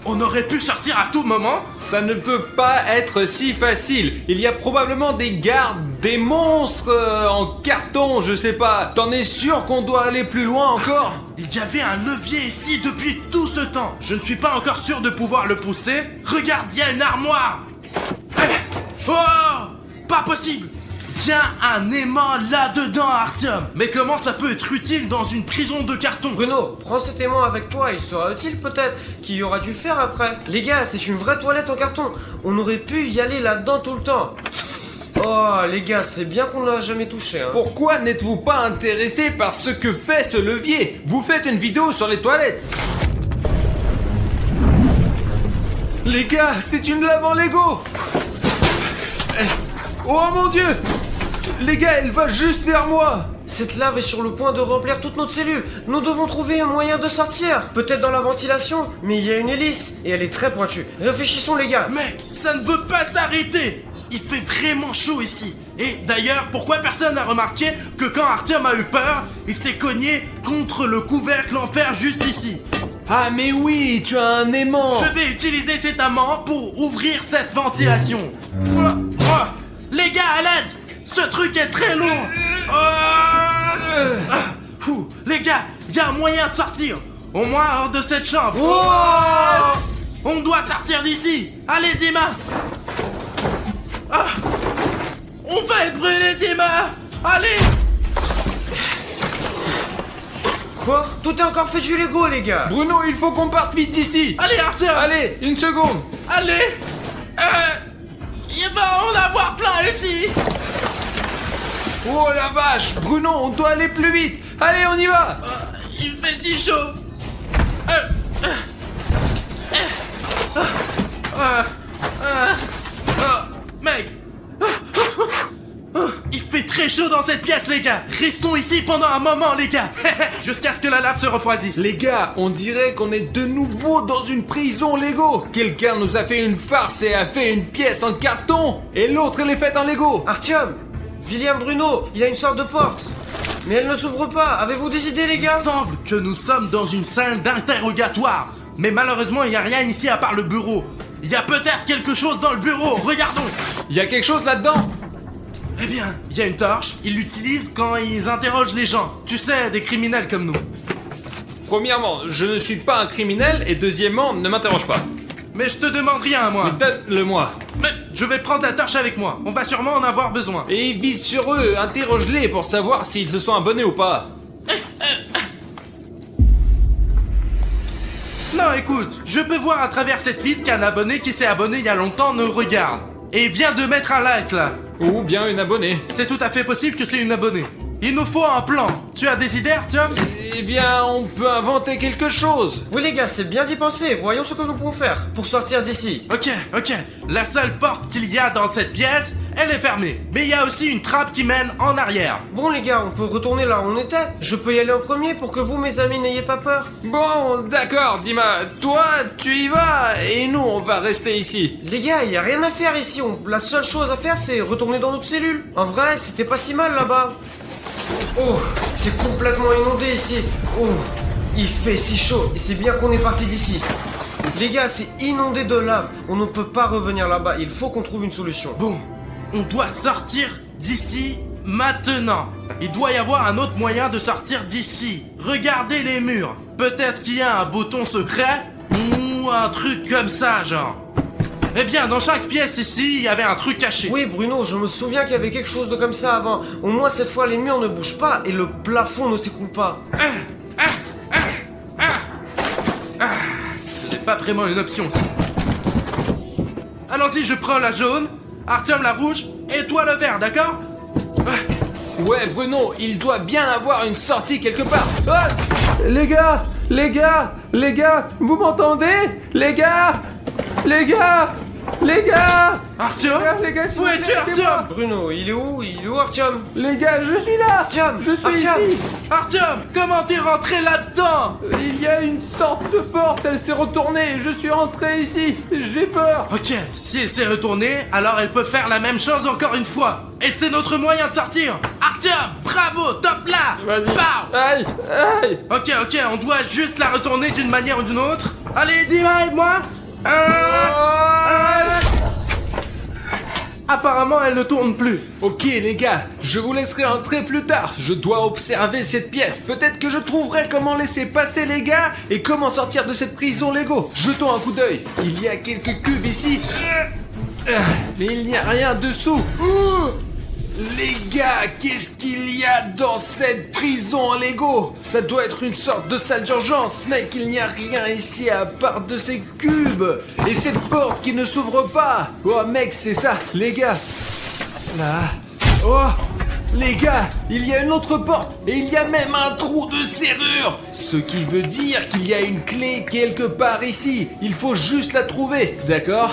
[SPEAKER 1] On aurait pu sortir à tout moment.
[SPEAKER 4] Ça ne peut pas être si facile. Il y a probablement des gardes, des monstres en carton, je sais pas. T'en es sûr qu'on doit aller plus loin encore?
[SPEAKER 1] Il y avait un levier ici depuis tout ce temps. Je ne suis pas encore sûr de pouvoir le pousser. Regarde, il y a une armoire. Oh, pas possible. Il y a un aimant là-dedans, Artyom. Mais comment ça peut être utile dans une prison de carton?
[SPEAKER 5] Bruno, prends cet aimant avec toi, il sera utile peut-être, qu'il aurait dû faire après. Les gars, c'est une vraie toilette en carton. On aurait pu y aller là-dedans tout le temps. Oh, les gars, c'est bien qu'on l'a jamais touché, hein.
[SPEAKER 4] Pourquoi n'êtes-vous pas intéressé par ce que fait ce levier? Vous faites une vidéo sur les toilettes. Les gars, c'est une lave en Lego. Oh mon Dieu! Les gars, elle va juste vers moi.
[SPEAKER 5] Cette lave est sur le point de remplir toute notre cellule. Nous devons trouver un moyen de sortir. Peut-être dans la ventilation, mais il y a une hélice et elle est très pointue. Réfléchissons les gars.
[SPEAKER 1] Mec, ça ne veut pas s'arrêter. Il fait vraiment chaud ici. Et d'ailleurs, pourquoi personne n'a remarqué que quand Artyom a eu peur, il s'est cogné contre le couvercle en fer juste ici?
[SPEAKER 4] Ah mais oui, tu as un aimant.
[SPEAKER 1] Je vais utiliser cet aimant pour ouvrir cette ventilation. Les gars, à l'aide! Ce truc est très lourd! Les gars, il y a un moyen de sortir! Au moins hors de cette chambre! On doit sortir d'ici! Allez, Dima! On va être brûlé, Dima! Allez!
[SPEAKER 5] Quoi? Tout est encore fait du Lego, les gars.
[SPEAKER 4] Bruno, il faut qu'on parte vite d'ici.
[SPEAKER 1] Allez, Artyom!
[SPEAKER 4] Allez, une seconde.
[SPEAKER 1] Allez! Il va en avoir plein ici!
[SPEAKER 4] Oh la vache, Bruno, on doit aller plus vite. Allez, on y va.
[SPEAKER 1] Il fait si chaud! Mec! Il fait très chaud dans cette pièce, les gars! Restons ici pendant un moment, les gars! Jusqu'à ce que la lave se refroidisse.
[SPEAKER 4] Les gars, on dirait qu'on est de nouveau dans une prison Lego. Quelqu'un nous a fait une farce et a fait une pièce en carton. Et l'autre, elle est faite en Lego.
[SPEAKER 5] Artyom, William Bruno, il y a une sorte de porte. Mais elle ne s'ouvre pas. Avez-vous des idées, les
[SPEAKER 1] Il
[SPEAKER 5] gars?
[SPEAKER 1] semble que nous sommes dans une salle d'interrogatoire. Mais malheureusement, il n'y a rien ici à part le bureau. Il y a peut-être quelque chose dans le bureau. Regardons!
[SPEAKER 4] Il y a quelque chose là-dedans.
[SPEAKER 1] Eh bien, il y a une torche. Ils l'utilisent quand ils interrogent les gens. Tu sais, des criminels comme nous.
[SPEAKER 4] Premièrement, je ne suis pas un criminel. Et deuxièmement, ne m'interroge pas.
[SPEAKER 1] Mais je te demande rien, moi.
[SPEAKER 4] Donne-le-moi.
[SPEAKER 1] Mais je vais prendre la torche avec moi. On va sûrement en avoir besoin.
[SPEAKER 4] Et vise sur eux, interroge-les pour savoir s'ils se sont abonnés ou pas.
[SPEAKER 1] Non, écoute, je peux voir à travers cette vitre qu'un abonné qui s'est abonné il y a longtemps nous regarde. Et il vient de mettre un like là.
[SPEAKER 4] Ou bien une abonnée.
[SPEAKER 1] C'est tout à fait possible que c'est une abonnée. Il nous faut un plan. Tu as des idées, Artyom?
[SPEAKER 4] Eh bien, on peut inventer quelque chose.
[SPEAKER 5] Oui, les gars, c'est bien d'y penser. Voyons ce que nous pouvons faire pour sortir d'ici.
[SPEAKER 1] Ok. La seule porte qu'il y a dans cette pièce, elle est fermée. Mais il y a aussi une trappe qui mène en arrière.
[SPEAKER 5] Bon, les gars, on peut retourner là où on était. Je peux y aller en premier pour que vous, mes amis, n'ayez pas peur.
[SPEAKER 4] Bon, d'accord, Dima. Toi, tu y vas et nous, on va rester ici.
[SPEAKER 5] Les gars, il y a rien à faire ici. La seule chose à faire, c'est retourner dans notre cellule. En vrai, c'était pas si mal là-bas. Oh, c'est complètement inondé ici. Oh, il fait si chaud. Et c'est bien qu'on est parti d'ici. Les gars, c'est inondé de lave. On ne peut pas revenir là-bas. Il faut qu'on trouve une solution.
[SPEAKER 1] Bon, on doit sortir d'ici maintenant. Il doit y avoir un autre moyen de sortir d'ici. Regardez les murs. Peut-être qu'il y a un bouton secret ou un truc comme ça, genre. Eh bien, dans chaque pièce ici, il y avait un truc caché.
[SPEAKER 5] Oui, Bruno, je me souviens qu'il y avait quelque chose de comme ça avant. Au moins, cette fois, les murs ne bougent pas et le plafond ne s'écoule pas.
[SPEAKER 1] C'est pas vraiment une option, ça. Allons-y, je prends la jaune, Artyom la rouge, et toi le vert, d'accord?
[SPEAKER 4] Ouais, Bruno, il doit bien avoir une sortie quelque part. Ah, les gars, vous m'entendez? Les gars!
[SPEAKER 1] Artyom?
[SPEAKER 4] Les gars, s'il vous
[SPEAKER 1] Où
[SPEAKER 4] plaît,
[SPEAKER 1] es-tu,
[SPEAKER 4] aidez-moi.
[SPEAKER 1] Artyom?
[SPEAKER 5] Bruno, il est où? Il est où, Artyom?
[SPEAKER 4] Les gars, je suis là.
[SPEAKER 5] Artyom,
[SPEAKER 4] Je suis
[SPEAKER 5] Artyom.
[SPEAKER 4] ici.
[SPEAKER 1] Artyom, comment t'es rentré là-dedans?
[SPEAKER 4] Il y a une sorte de porte, elle s'est retournée. Je suis rentré ici. J'ai peur.
[SPEAKER 1] Ok, si elle s'est retournée, alors elle peut faire la même chose encore une fois. Et c'est notre moyen de sortir. Artyom, bravo, top là.
[SPEAKER 4] Vas-y.
[SPEAKER 1] Pow.
[SPEAKER 4] Aïe.
[SPEAKER 1] Ok, on doit juste la retourner d'une manière ou d'une autre. Allez, Dima, aide-moi. Apparemment, elle ne tourne plus.
[SPEAKER 4] Ok les gars, je vous laisserai entrer plus tard. Je dois observer cette pièce. Peut-être que je trouverai comment laisser passer les gars et comment sortir de cette prison Lego. Jetons un coup d'œil. Il y a quelques cubes ici. Mais il n'y a rien dessous. Les gars, qu'est-ce qu'il y a dans cette prison en Lego? Ça doit être une sorte de salle d'urgence, mec. Il n'y a rien ici à part de ces cubes. Et cette porte qui ne s'ouvre pas. Oh mec, c'est ça, les gars. Là. Oh, les gars, il y a une autre porte. Et il y a même un trou de serrure. Ce qui veut dire qu'il y a une clé quelque part ici. Il faut juste la trouver, d'accord?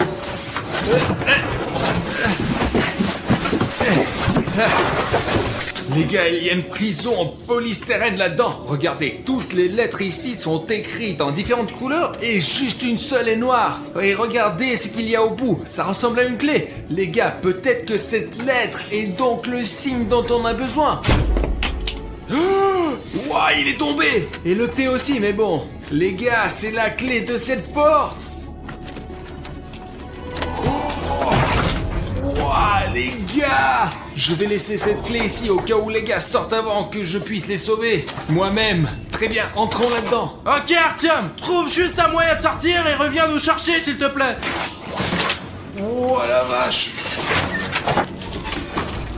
[SPEAKER 4] Les gars, il y a une prison en polystyrène là-dedans. Regardez, toutes les lettres ici sont écrites en différentes couleurs et juste une seule est noire. Et regardez ce qu'il y a au bout, ça ressemble à une clé. Les gars, peut-être que cette lettre est donc le signe dont on a besoin. Ouah, il est tombé. Et le thé aussi, mais bon. Les gars, c'est la clé de cette porte. Ouah, les gars! Je vais laisser cette clé ici au cas où les gars sortent avant que je puisse les sauver. Moi-même. Très bien, entrons là-dedans.
[SPEAKER 1] Ok Artyom, trouve juste un moyen de sortir et reviens nous chercher s'il te plaît.
[SPEAKER 4] Oh la vache!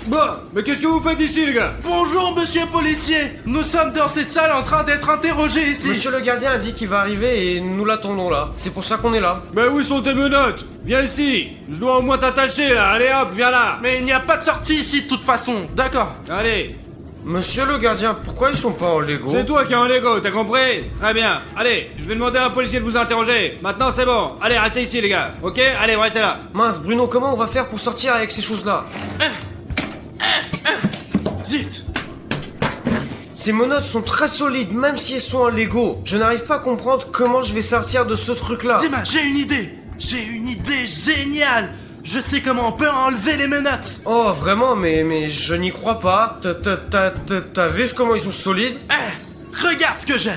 [SPEAKER 5] Bon, mais qu'est-ce que vous faites ici, les gars?
[SPEAKER 1] Bonjour monsieur policier, nous sommes dans cette salle en train d'être interrogés ici.
[SPEAKER 5] Monsieur le gardien a dit qu'il va arriver et nous l'attendons là. C'est pour ça qu'on est là.
[SPEAKER 6] Ben où sont tes menottes? Viens ici. Je dois au moins t'attacher là. Allez hop, viens là.
[SPEAKER 1] Mais il n'y a pas de sortie ici de toute façon, d'accord.
[SPEAKER 6] Allez.
[SPEAKER 5] Monsieur le gardien, pourquoi ils sont pas en Lego?
[SPEAKER 6] C'est toi qui es en Lego, t'as compris? Très bien. Allez, je vais demander à un policier de vous interroger. Maintenant c'est bon. Allez, restez ici les gars. Ok? Allez, restez là.
[SPEAKER 5] Mince, Bruno, comment on va faire pour sortir avec ces choses-là?
[SPEAKER 1] Zut.
[SPEAKER 5] Ces menottes sont très solides, même si elles sont en Lego. Je n'arrive pas à comprendre comment je vais sortir de ce truc-là.
[SPEAKER 1] Dima, j'ai une idée géniale. Je sais comment on peut enlever les menottes.
[SPEAKER 5] Oh, vraiment, mais je n'y crois pas. T'as vu comment ils sont solides?
[SPEAKER 1] Regarde ce que j'ai.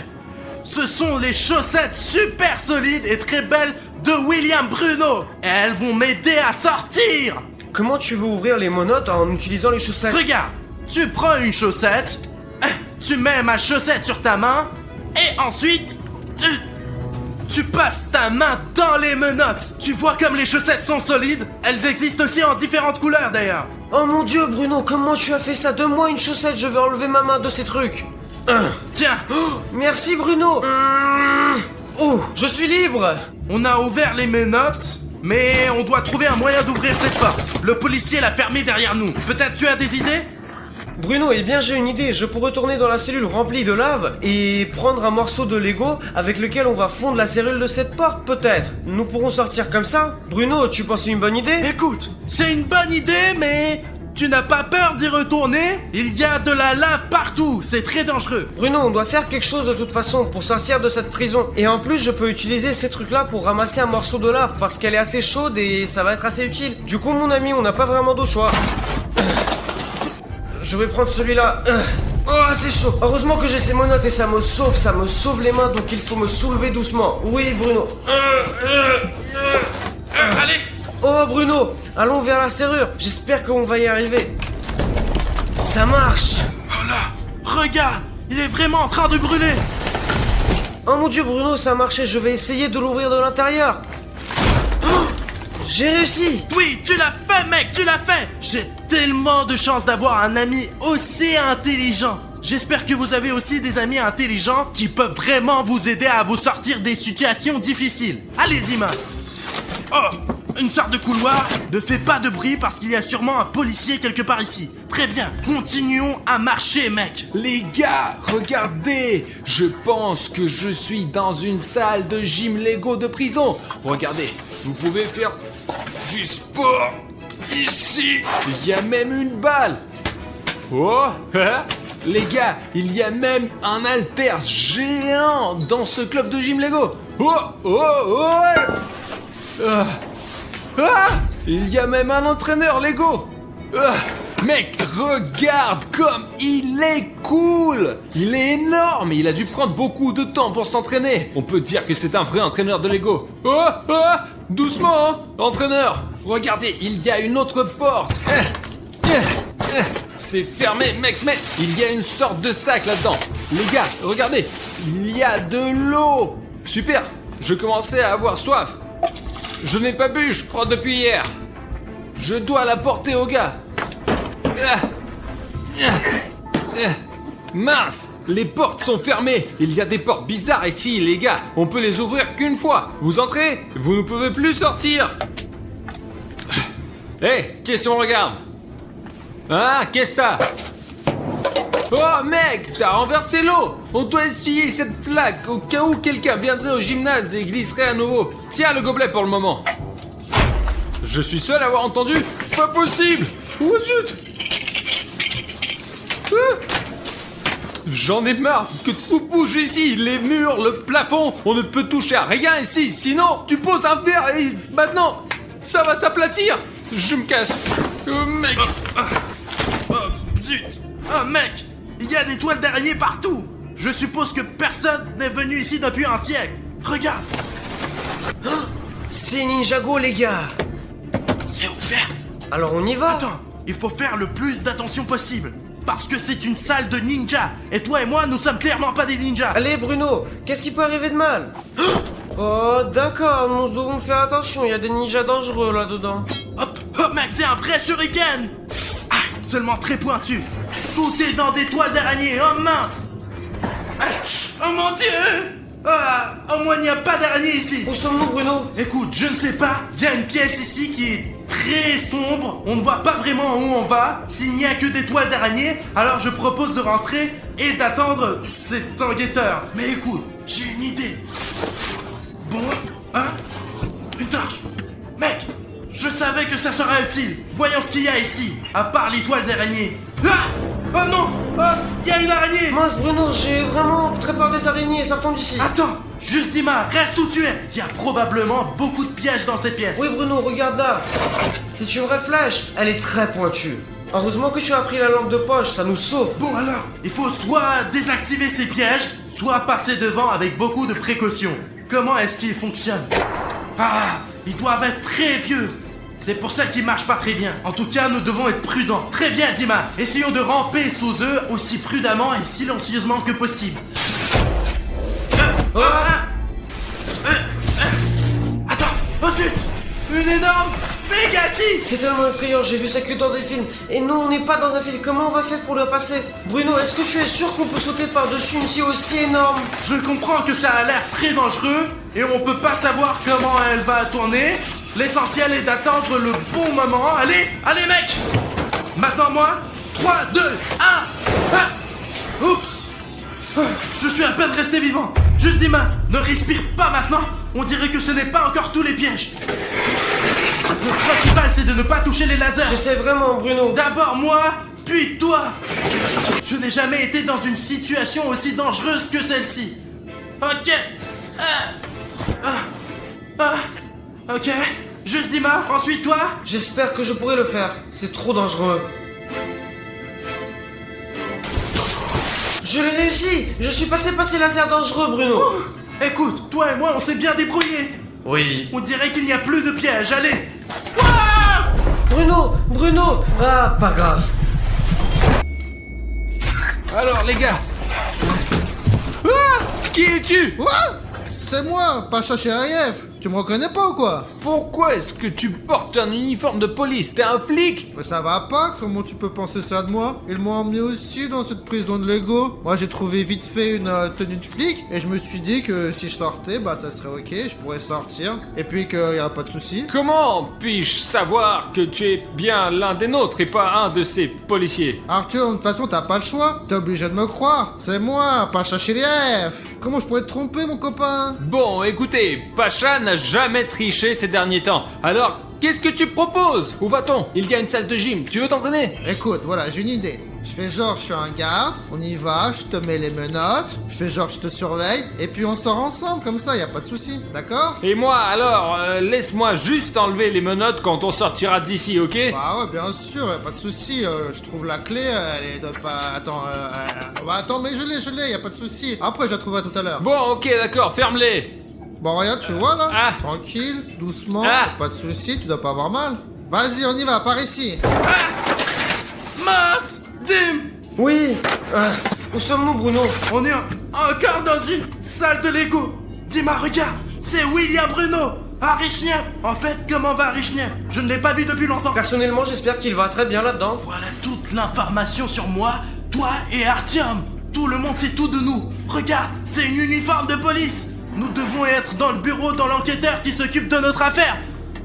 [SPEAKER 1] Ce sont les chaussettes super solides et très belles de William Bruno. Et elles vont m'aider à sortir.
[SPEAKER 5] Comment tu veux ouvrir les menottes en utilisant les chaussettes?
[SPEAKER 1] Regarde, tu prends une chaussette, tu mets ma chaussette sur ta main, et ensuite, tu passes ta main dans les menottes. Tu vois comme les chaussettes sont solides? Elles existent aussi en différentes couleurs d'ailleurs.
[SPEAKER 5] Oh mon dieu, Bruno, comment tu as fait ça? Donne-moi une chaussette, je vais enlever ma main de ces trucs.
[SPEAKER 1] Tiens,
[SPEAKER 5] Merci, Bruno. Oh, je suis libre.
[SPEAKER 1] on a ouvert les menottes, mais on doit trouver un moyen d'ouvrir cette porte. Le policier l'a fermée derrière nous. Peut-être tu as des idées?
[SPEAKER 5] Bruno, eh bien j'ai une idée, je pourrais retourner dans la cellule remplie de lave et prendre un morceau de Lego avec lequel on va fondre la serrure de cette porte, peut-être. Nous pourrons sortir comme ça. Bruno, tu penses une bonne idée?
[SPEAKER 1] Écoute, c'est une bonne idée, mais tu n'as pas peur d'y retourner? Il y a de la lave partout, c'est très dangereux.
[SPEAKER 5] Bruno, on doit faire quelque chose de toute façon pour sortir de cette prison. Et en plus, je peux utiliser ces trucs-là pour ramasser un morceau de lave parce qu'elle est assez chaude et ça va être assez utile. Du coup, mon ami, on n'a pas vraiment d'autre choix. Je vais prendre celui-là. Oh, c'est chaud. Heureusement que j'ai ces menottes et ça me sauve les mains, donc il faut me soulever doucement. Oui, Bruno.
[SPEAKER 1] Allez.
[SPEAKER 5] Oh, Bruno, allons vers la serrure. J'espère qu'on va y arriver. Ça marche.
[SPEAKER 1] Oh là, regarde, il est vraiment en train de brûler.
[SPEAKER 5] Oh mon dieu, Bruno, ça a marché. Je vais essayer de l'ouvrir de l'intérieur. Oh, j'ai réussi.
[SPEAKER 1] Oui, tu l'as fait, mec, tu l'as fait. J'ai tellement de chance d'avoir un ami aussi intelligent. J'espère que vous avez aussi des amis intelligents qui peuvent vraiment vous aider à vous sortir des situations difficiles. Allez, Dima. Oh, une sorte de couloir. Ne fais pas de bruit parce qu'il y a sûrement un policier quelque part ici. Très bien, continuons à marcher, mec.
[SPEAKER 4] Les gars, regardez! Je pense que je suis dans une salle de gym Lego de prison. Regardez, vous pouvez faire du sport ici. Il y a même une balle. Oh, hein? Les gars, il y a même un haltère géant dans ce club de gym Lego. Oh, oh, oh! Il y a même un entraîneur Lego. Mec, regarde comme il est cool. Il est énorme. Il a dû prendre beaucoup de temps pour s'entraîner. On peut dire que c'est un vrai entraîneur de Lego. Doucement, hein, entraîneur. Regardez, il y a une autre porte. C'est fermé, mec, il y a une sorte de sac là-dedans. Les gars, regardez, il y a de l'eau. Super, je commençais à avoir soif. Je n'ai pas bu, je crois, depuis hier. Je dois la porter au gars. Mince, les portes sont fermées. Il y a des portes bizarres ici, les gars. On peut les ouvrir qu'une fois. Vous entrez, vous ne pouvez plus sortir. Hé, qu'est-ce qu'on regarde? Hein, qu'est-ce que t'as? Oh mec, t'as renversé l'eau. On doit essuyer cette flaque au cas où quelqu'un viendrait au gymnase et glisserait à nouveau. Tiens le gobelet pour le moment. Je suis seul à avoir entendu? Pas possible. Oh zut. J'en ai marre que tout bouge ici, les murs, le plafond, on ne peut toucher à rien ici, sinon tu poses un verre et maintenant ça va s'aplatir. Je me casse. Mec.
[SPEAKER 1] Zut! Oh mec! Il y a des toiles d'araignée partout! Je suppose que personne n'est venu ici depuis un siècle! Regarde!
[SPEAKER 5] C'est Ninjago, les gars.
[SPEAKER 1] C'est ouvert!
[SPEAKER 5] Alors on y va.
[SPEAKER 1] Attends, il faut faire le plus d'attention possible! Parce que c'est une salle de ninja! Et toi et moi, nous sommes clairement pas des ninjas!
[SPEAKER 5] Allez Bruno, qu'est-ce qui peut arriver de mal? Oh d'accord, nous devons faire attention, il y a des ninjas dangereux là-dedans.
[SPEAKER 1] Hop! Oh mec, c'est un vrai shuriken! Ah, seulement très pointu! Tout est dans des toiles d'araignée! Oh mince! Ah, oh mon dieu! Ah, au moins il n'y a pas d'araignée ici!
[SPEAKER 5] Où sommes-nous Bruno?
[SPEAKER 1] Écoute, je ne sais pas, il y a une pièce ici qui est très sombre, on ne voit pas vraiment où on va, s'il n'y a que des toiles d'araignée, alors je propose de rentrer et d'attendre cet enquêteur. Mais écoute, j'ai une idée. Bon, hein? Une torche. Mec, je savais que ça serait utile. Voyons ce qu'il y a ici, à part les toiles d'araignée. Ah! Oh non! Oh, il y a une araignée!
[SPEAKER 5] Mince Bruno, j'ai vraiment très peur des araignées, sortons d'ici.
[SPEAKER 1] Attends, Justima, reste où tu es. Il y a probablement beaucoup de pièges dans cette pièce.
[SPEAKER 5] Oui Bruno, regarde là. C'est une vraie flèche, elle est très pointue. Heureusement que tu as pris la lampe de poche, ça nous sauve.
[SPEAKER 1] Bon alors, il faut soit désactiver ces pièges, soit passer devant avec beaucoup de précautions. Comment est-ce qu'ils fonctionnent? Ah, ils doivent être très vieux. C'est pour ça qu'ils marchent pas très bien. En tout cas, nous devons être prudents. Très bien, Dima. Essayons de ramper sous eux aussi prudemment et silencieusement que possible. Attends, oh zut! Une énorme Pégasi!
[SPEAKER 5] C'est tellement effrayant, j'ai vu ça que dans des films. Et nous, on n'est pas dans un film, comment on va faire pour le passer? Bruno, est-ce que tu es sûr qu'on peut sauter par-dessus une scie aussi énorme?
[SPEAKER 1] Je comprends que ça a l'air très dangereux et on peut pas savoir comment elle va tourner. L'essentiel est d'attendre le bon moment. Allez, allez mec! Maintenant moi, 3, 2, 1, oups! Je suis à peine resté vivant. Juste Dima, ne respire pas maintenant. On dirait que ce n'est pas encore tous les pièges. Le principal c'est de ne pas toucher les lasers.
[SPEAKER 5] J'essaie vraiment, Bruno.
[SPEAKER 1] D'abord moi, puis toi. Je n'ai jamais été dans une situation aussi dangereuse que celle-ci. Ok. Ok. Juste Dima, ensuite toi.
[SPEAKER 5] J'espère que je pourrai le faire. C'est trop dangereux. Je l'ai réussi. Je suis passé par ces lasers dangereux, Bruno.
[SPEAKER 1] Écoute, toi et moi, on s'est bien débrouillés.
[SPEAKER 5] Oui.
[SPEAKER 1] On dirait qu'il n'y a plus de pièges. Allez.
[SPEAKER 5] Bruno, Bruno. Ah, pas grave.
[SPEAKER 4] Alors les gars. Ah, qui es-tu?
[SPEAKER 7] Quoi? C'est moi, Pacha Chériev. Tu me reconnais pas ou quoi?
[SPEAKER 4] Pourquoi est-ce que tu portes un uniforme de police? T'es un flic?
[SPEAKER 7] Mais ça va pas, comment tu peux penser ça de moi? Ils m'ont emmené aussi dans cette prison de Lego. Moi j'ai trouvé vite fait une tenue de flic et je me suis dit que si je sortais, bah ça serait ok, je pourrais sortir. Et puis qu'il y aura pas de soucis.
[SPEAKER 4] Comment puis-je savoir que tu es bien l'un des nôtres et pas un de ces policiers?
[SPEAKER 7] Arthur, de toute façon t'as pas le choix. T'es obligé de me croire. C'est moi, Pacha Chériev. Comment je pourrais te tromper mon copain?
[SPEAKER 4] Bon, écoutez, Pacha n'a jamais triché ces derniers temps. Alors, qu'est-ce que tu proposes? Où va-t-on? Il y a une salle de gym, tu veux t'entraîner?
[SPEAKER 7] Écoute, voilà, j'ai une idée. Je fais genre, je suis un garde, on y va, je te mets les menottes, je fais genre, je te surveille, et puis on sort ensemble, comme ça, y a pas de souci, d'accord?
[SPEAKER 4] Et moi, alors, laisse-moi juste enlever les menottes quand on sortira d'ici, ok?
[SPEAKER 7] Bah ouais, bien sûr, y a pas de souci, je trouve la clé, elle est de pas... Attends, bah attends, mais je l'ai, y a pas de souci. Après, je la trouverai tout à l'heure.
[SPEAKER 4] Bon, ok, d'accord, ferme-les.
[SPEAKER 7] Bon, regarde, tu vois là?
[SPEAKER 4] Ah.
[SPEAKER 7] Tranquille, doucement,
[SPEAKER 4] Ah.
[SPEAKER 7] pas de souci, tu dois pas avoir mal. Vas-y, on y va, par ici.
[SPEAKER 1] Mince! Dim!
[SPEAKER 5] Oui. Où sommes-nous, Bruno?
[SPEAKER 1] On est encore dans une salle de Lego. Dima, regarde, c'est William Bruno. Arichniev. En fait, comment va Arichniev? Je ne l'ai pas vu depuis longtemps.
[SPEAKER 5] Personnellement, j'espère qu'il va très bien là-dedans.
[SPEAKER 1] Voilà toute l'information sur moi, toi et Artyom. Tout le monde sait tout de nous. Regarde, c'est une uniforme de police. Nous devons être dans le bureau dans l'enquêteur qui s'occupe de notre affaire.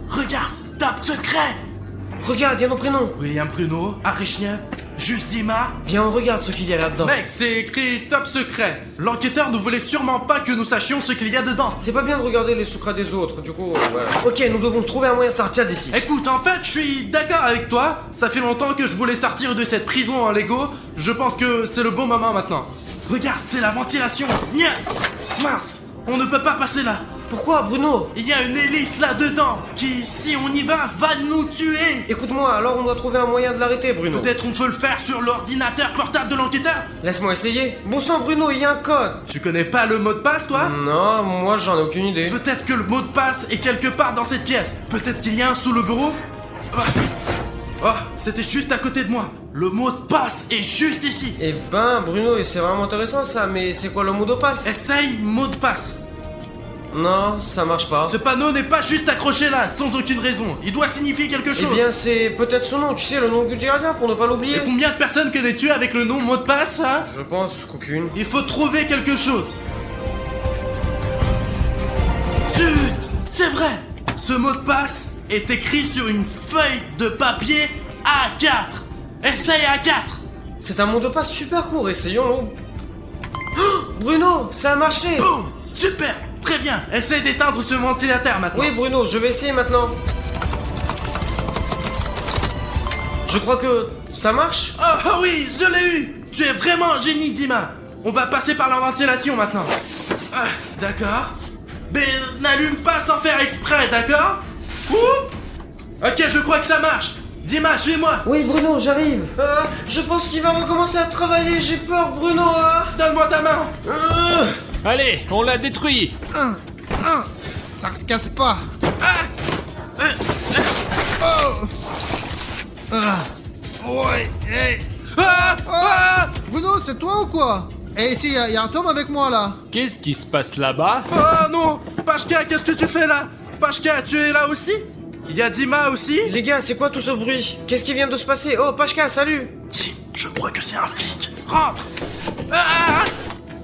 [SPEAKER 1] Regarde, tape secret.
[SPEAKER 5] Regarde, il y a nos prénoms.
[SPEAKER 1] William Bruno, Arichniev, Juste Dima.
[SPEAKER 5] Viens, on regarde ce qu'il y a là-dedans.
[SPEAKER 1] Mec, c'est écrit top secret. L'enquêteur ne voulait sûrement pas que nous sachions ce qu'il y a dedans.
[SPEAKER 5] C'est pas bien de regarder les secrets des autres, du coup, voilà. Ok, nous devons trouver un moyen de sortir d'ici.
[SPEAKER 1] Écoute, en fait, je suis d'accord avec toi. Ça fait longtemps que je voulais sortir de cette prison en Lego. Je pense que c'est le bon moment maintenant. Regarde, c'est la ventilation. Nya. Mince, on ne peut pas passer là.
[SPEAKER 5] Pourquoi, Bruno?
[SPEAKER 1] Il y a une hélice là-dedans qui, si on y va nous tuer.
[SPEAKER 5] Écoute-moi, alors on doit trouver un moyen de l'arrêter, Bruno.
[SPEAKER 1] Peut-être on peut le faire sur l'ordinateur portable de l'enquêteur.
[SPEAKER 5] Laisse-moi essayer. Bon sang, Bruno, il y a un code.
[SPEAKER 1] Tu connais pas le mot de passe, toi?
[SPEAKER 5] Non, moi j'en ai aucune idée.
[SPEAKER 1] Peut-être que le mot de passe est quelque part dans cette pièce. Peut-être qu'il y a un sous le bureau. Oh, c'était juste à côté de moi. Le mot de passe est juste ici.
[SPEAKER 5] Eh ben, Bruno, et c'est vraiment intéressant ça, mais c'est quoi le mot de passe?
[SPEAKER 1] Essaye mot de passe.
[SPEAKER 5] Non, ça marche pas.
[SPEAKER 1] Ce panneau n'est pas juste accroché là, sans aucune raison. Il doit signifier quelque chose.
[SPEAKER 5] Eh bien, c'est peut-être son nom, tu sais, le nom du gardien, pour ne pas l'oublier.
[SPEAKER 1] Et combien de personnes connais-tu avec le nom mot de passe, hein?
[SPEAKER 5] Je pense qu'aucune.
[SPEAKER 1] Il faut trouver quelque chose. Zut! C'est vrai! Ce mot de passe est écrit sur une feuille de papier A4. Essaye A4.
[SPEAKER 5] C'est un mot de passe super court, essayons-le. Oh, Bruno, ça a marché.
[SPEAKER 1] Boum! Super! Très bien! Essaye d'éteindre ce ventilateur maintenant.
[SPEAKER 5] Oui, Bruno, je vais essayer maintenant. Je crois que ça marche.
[SPEAKER 1] Oh oui, je l'ai eu! Tu es vraiment un génie, Dima! On va passer par la ventilation maintenant. Ah, d'accord. Mais n'allume pas sans faire exprès, d'accord? Ouh! Ok, je crois que ça marche. Dima, suis-moi.
[SPEAKER 5] Oui, Bruno, j'arrive. Je pense qu'il va recommencer à travailler, j'ai peur, Bruno.
[SPEAKER 1] Donne-moi ta main.
[SPEAKER 4] Allez, on l'a détruit.
[SPEAKER 7] Ça se casse pas.
[SPEAKER 1] Ah!
[SPEAKER 7] Ouais, hey.
[SPEAKER 1] Ah! Ah!
[SPEAKER 7] Bruno, c'est toi ou quoi? Eh, ici, y a un Tom avec moi là.
[SPEAKER 4] Qu'est-ce qui se passe là-bas?
[SPEAKER 1] Oh non! Pashka, qu'est-ce que tu fais là? Pashka, tu es là aussi? Il y a Dima aussi?
[SPEAKER 5] Les gars, c'est quoi tout ce bruit? Qu'est-ce qui vient de se passer? Oh, Pashka, salut.
[SPEAKER 1] Tim, je crois que c'est un flic. Rentre! Ah!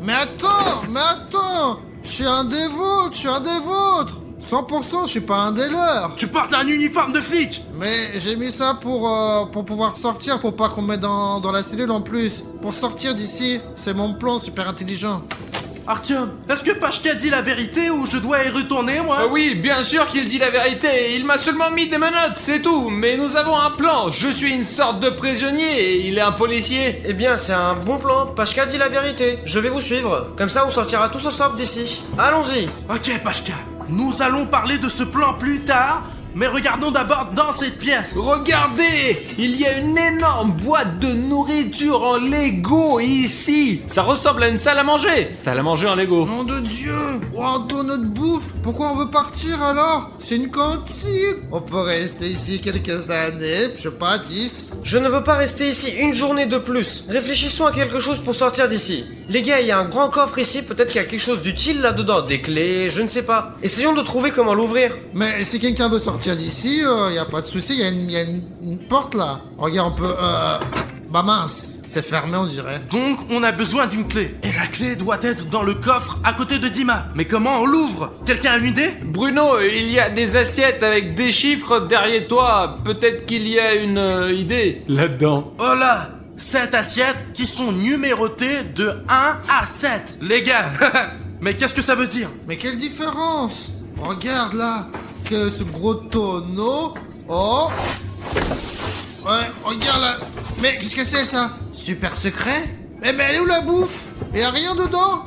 [SPEAKER 7] Mais attends. Je suis un des vôtres. 100%, je suis pas un des leurs.
[SPEAKER 1] Tu portes un uniforme de flic!
[SPEAKER 7] Mais j'ai mis ça pour pouvoir sortir, pour pas qu'on me mette dans la cellule en plus. Pour sortir d'ici, c'est mon plan super intelligent.
[SPEAKER 1] Artyom, est-ce que Pashka dit la vérité ou je dois y retourner, moi?
[SPEAKER 4] Oui, bien sûr qu'il dit la vérité. Il m'a seulement mis des menottes, c'est tout. Mais nous avons un plan. Je suis une sorte de prisonnier et il est un policier.
[SPEAKER 5] Eh bien, c'est un bon plan. Pashka dit la vérité. Je vais vous suivre. Comme ça, on sortira tous ensemble d'ici. Allons-y.
[SPEAKER 1] Ok, Pashka, nous allons parler de ce plan plus tard, mais regardons d'abord dans cette pièce.
[SPEAKER 4] Regardez, il y a une énorme boîte de nourriture en Lego ici. Ça ressemble à une salle à manger. Salle à manger en Lego.
[SPEAKER 7] Nom de Dieu! Oh, dans notre bouffe! Pourquoi on veut partir alors? C'est une cantine! On peut rester ici quelques années, je sais pas, 10.
[SPEAKER 5] Je ne veux pas rester ici une journée de plus. Réfléchissons à quelque chose pour sortir d'ici. Les gars, il y a un grand coffre ici, peut-être qu'il y a quelque chose d'utile là-dedans. Des clés, je ne sais pas. Essayons de trouver comment l'ouvrir.
[SPEAKER 7] Mais si quelqu'un veut sortir d'ici, y a pas de souci, y a une porte là. Regarde, on peut. Bah mince, c'est fermé on dirait.
[SPEAKER 1] Donc, on a besoin d'une clé. Et la clé doit être dans le coffre à côté de Dima. Mais comment on l'ouvre? Quelqu'un a une idée?
[SPEAKER 4] Bruno, il y a des assiettes avec des chiffres derrière toi. Peut-être qu'il y a une idée là-dedans.
[SPEAKER 1] Oh là! 7 assiettes qui sont numérotées de 1 à 7. Les gars, mais qu'est-ce que ça veut dire?
[SPEAKER 7] Mais quelle différence? Regarde là, que ce gros tonneau. Oh. Ouais, regarde là. Mais qu'est-ce que c'est ça? Super secret? Eh ben elle est où la bouffe? Y'a rien dedans?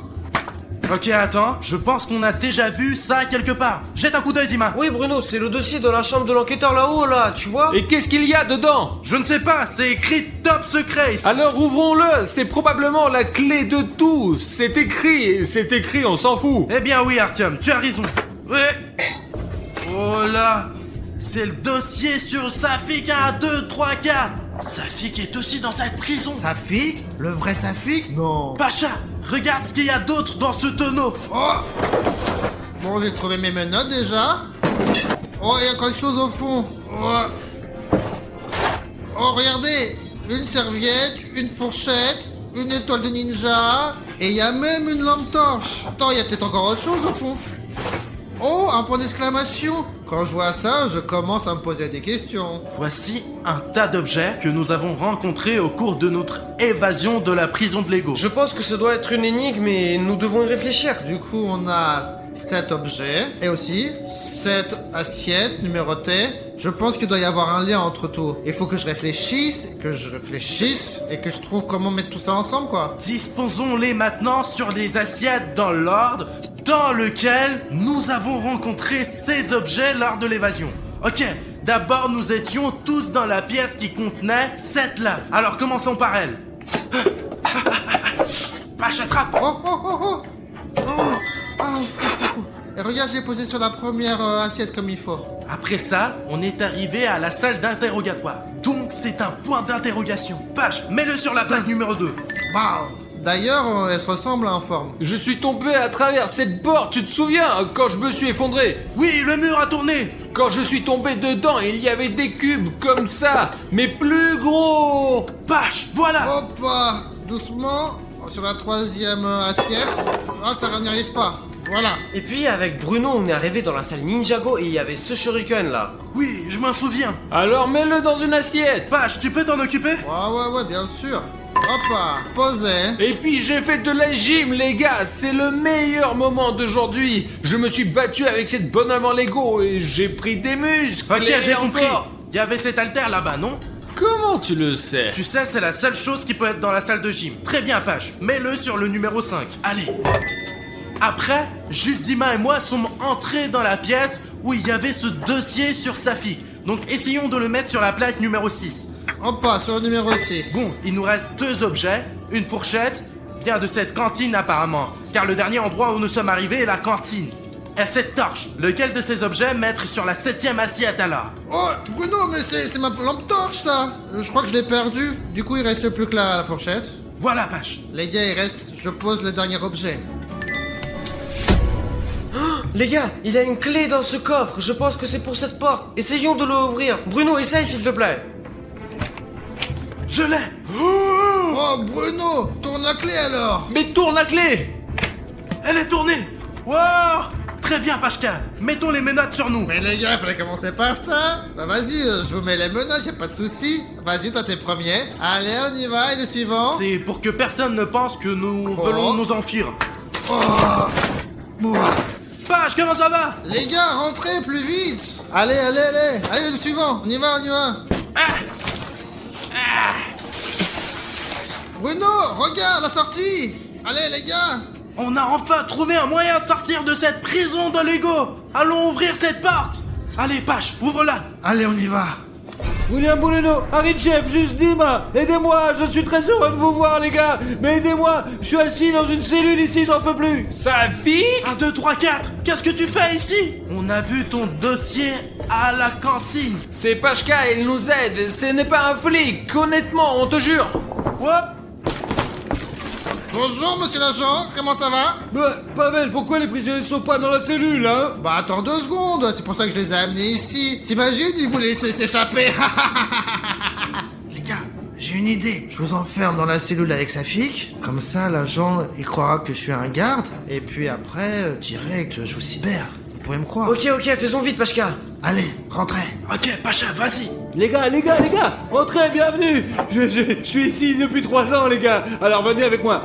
[SPEAKER 1] Ok, attends, je pense qu'on a déjà vu ça quelque part. Jette un coup d'œil, Dima.
[SPEAKER 5] Oui, Bruno, c'est le dossier de la chambre de l'enquêteur là-haut, là, tu vois?
[SPEAKER 4] Et qu'est-ce qu'il y a dedans?
[SPEAKER 1] Je ne sais pas, c'est écrit top secret ici.
[SPEAKER 4] Alors ouvrons-le, c'est probablement la clé de tout. C'est écrit, on s'en fout.
[SPEAKER 1] Eh bien oui, Artyom, tu as raison. Ouais. Oh là, c'est le dossier sur Safik 1, 2, 3, 4. Safik est aussi dans cette prison.
[SPEAKER 7] Safik? Le vrai Safik? Non.
[SPEAKER 1] Pacha, regarde ce qu'il y a d'autre dans ce tonneau.
[SPEAKER 7] Oh. Bon, j'ai trouvé mes menottes déjà. Oh, il y a quelque chose au fond. Oh, regardez. Une serviette, une fourchette, une étoile de ninja. Et il y a même une lampe torche. Attends, il y a peut-être encore autre chose au fond. Oh, un point d'exclamation. Quand je vois ça, je commence à me poser des questions.
[SPEAKER 1] Voici un tas d'objets que nous avons rencontrés au cours de notre évasion de la prison de Lego.
[SPEAKER 5] Je pense que ça doit être une énigme et nous devons y réfléchir.
[SPEAKER 7] Du coup, on a 7 objets et aussi 7 assiettes numérotées. Je pense qu'il doit y avoir un lien entre tout. Il faut que je réfléchisse et que je trouve comment mettre tout ça ensemble, quoi.
[SPEAKER 1] Disposons-les maintenant sur les assiettes dans l'ordre dans lequel nous avons rencontré ces objets lors de l'évasion. Ok, d'abord nous étions tous dans la pièce qui contenait cette lave. Alors commençons par elle. Pache, attrape.
[SPEAKER 7] Et regarde, j'ai posé sur la première assiette comme il faut.
[SPEAKER 1] Après ça, on est arrivé à la salle d'interrogatoire. Donc c'est un point d'interrogation. Pache, mets-le sur la plaque numéro 2.
[SPEAKER 7] Wow. D'ailleurs, elle se ressemble en forme.
[SPEAKER 4] Je suis tombé à travers cette porte, tu te souviens, quand je me suis effondré?
[SPEAKER 1] Oui, le mur a tourné.
[SPEAKER 4] Quand je suis tombé dedans, il y avait des cubes comme ça, mais plus gros.
[SPEAKER 1] Pache, voilà.
[SPEAKER 7] Hop, doucement, sur la troisième assiette. Ah, ça n'y arrive pas. Voilà.
[SPEAKER 5] Et puis avec Bruno, on est arrivé dans la salle Ninjago et il y avait ce shuriken là.
[SPEAKER 1] Oui, je m'en souviens.
[SPEAKER 4] Alors mets-le dans une assiette.
[SPEAKER 1] Pache, tu peux t'en occuper?
[SPEAKER 7] Ouais, bien sûr. Hop, posé.
[SPEAKER 4] Et puis j'ai fait de la gym, les gars, c'est le meilleur moment d'aujourd'hui. Je me suis battu avec cette bonhomme en Lego et j'ai pris des muscles.
[SPEAKER 1] Ok,
[SPEAKER 4] et
[SPEAKER 1] j'ai compris.
[SPEAKER 4] encore.
[SPEAKER 1] Il y avait cet haltère là-bas, non?
[SPEAKER 4] Comment tu le sais?
[SPEAKER 1] Tu sais, c'est la seule chose qui peut être dans la salle de gym. Très bien, Pache. Mets-le sur le numéro 5. Allez. Après, juste Dima et moi sommes entrés dans la pièce où il y avait ce dossier sur Safik. Donc essayons de le mettre sur la plaque numéro 6.
[SPEAKER 7] Hop, sur le numéro 6.
[SPEAKER 1] Bon, il nous reste 2 objets. Une fourchette vient de cette cantine apparemment. Car le dernier endroit où nous sommes arrivés est la cantine. Et cette torche. Lequel de ces objets mettre sur la 7ème assiette alors?
[SPEAKER 7] Oh, Bruno, mais c'est ma lampe torche, ça. Je crois que je l'ai perdue. Du coup, il reste plus que la fourchette.
[SPEAKER 1] Voilà, Pache.
[SPEAKER 7] Les gars, il reste... Je pose le dernier objet.
[SPEAKER 5] Les gars, il y a une clé dans ce coffre. Je pense que c'est pour cette porte. Essayons de l'ouvrir. Bruno, essaye s'il te plaît.
[SPEAKER 1] Je l'ai.
[SPEAKER 7] Oh, Bruno, tourne la clé alors.
[SPEAKER 4] Mais tourne la clé.
[SPEAKER 1] Elle est tournée. Wow. Très bien, Pachka. Mettons les menottes sur nous.
[SPEAKER 7] Mais les gars, il fallait commencer par ça. Bah vas-y, je vous mets les menottes, y a pas de souci. Vas-y, toi t'es premier. Allez, on y va, et le suivant.
[SPEAKER 1] C'est pour que personne ne pense que nous voulons nous enfuir. Page, comment ça va?
[SPEAKER 7] Les gars, rentrez plus vite. Allez, le suivant, on y va. Bruno, regarde la sortie. Allez, les gars.
[SPEAKER 1] On a enfin trouvé un moyen de sortir de cette prison de Lego. Allons ouvrir cette porte. Allez, Pache, ouvre-la.
[SPEAKER 7] Allez, on y va.
[SPEAKER 6] William Bouleno, Harry Chef, juste Dima, aidez-moi, je suis très heureux de vous voir les gars, mais aidez-moi, je suis assis dans une cellule ici, j'en peux plus.
[SPEAKER 4] Safi?
[SPEAKER 1] 1, 2, 3, 4. Qu'est-ce que tu fais ici? On a vu ton dossier à la cantine.
[SPEAKER 4] C'est Pachka, il nous aide, ce n'est pas un flic, honnêtement, on te jure.
[SPEAKER 1] Hop.
[SPEAKER 7] Bonjour, monsieur l'agent, comment ça va?
[SPEAKER 6] Bah, Pavel, pourquoi les prisonniers ne sont pas dans la cellule, hein?
[SPEAKER 7] Bah attends 2 secondes, c'est pour ça que je les ai amenés ici. T'imagines, ils voulaient laisser s'échapper. Les gars, j'ai une idée. Je vous enferme dans la cellule avec Safik. Comme ça, l'agent, il croira que je suis un garde. Et puis après, direct, je vous cyber. Vous pouvez me croire.
[SPEAKER 5] Ok, faisons vite, Pachka.
[SPEAKER 7] Allez, rentrez.
[SPEAKER 1] Ok, Pacha, vas-y.
[SPEAKER 6] Les gars, entrez, bienvenue. Je suis ici depuis 3 ans, les gars, alors venez avec moi.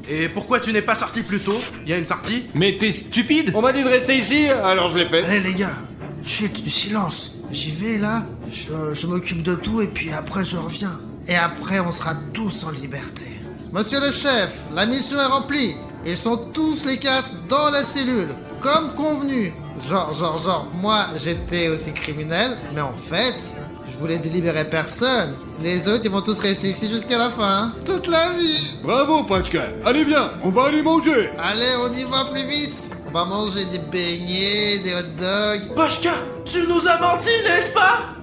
[SPEAKER 1] Et pourquoi tu n'es pas sorti plus tôt? Il y a une sortie?
[SPEAKER 4] Mais t'es stupide?
[SPEAKER 6] On m'a dit de rester ici, alors je l'ai fait.
[SPEAKER 7] Allez les gars, chut, du silence. J'y vais là, je m'occupe de tout et puis après je reviens. Et après on sera tous en liberté. Monsieur le chef, la mission est remplie. Ils sont tous les 4 dans la cellule, comme convenu. Genre, moi j'étais aussi criminel, mais en fait, je voulais délibérer personne. Les autres ils vont tous rester ici jusqu'à la fin, hein. Toute la vie.
[SPEAKER 6] Bravo, Pachka. Allez, viens, on va aller manger.
[SPEAKER 7] Allez, on y va plus vite. On va manger des beignets, des hot dogs.
[SPEAKER 1] Pachka, tu nous as menti, n'est-ce pas?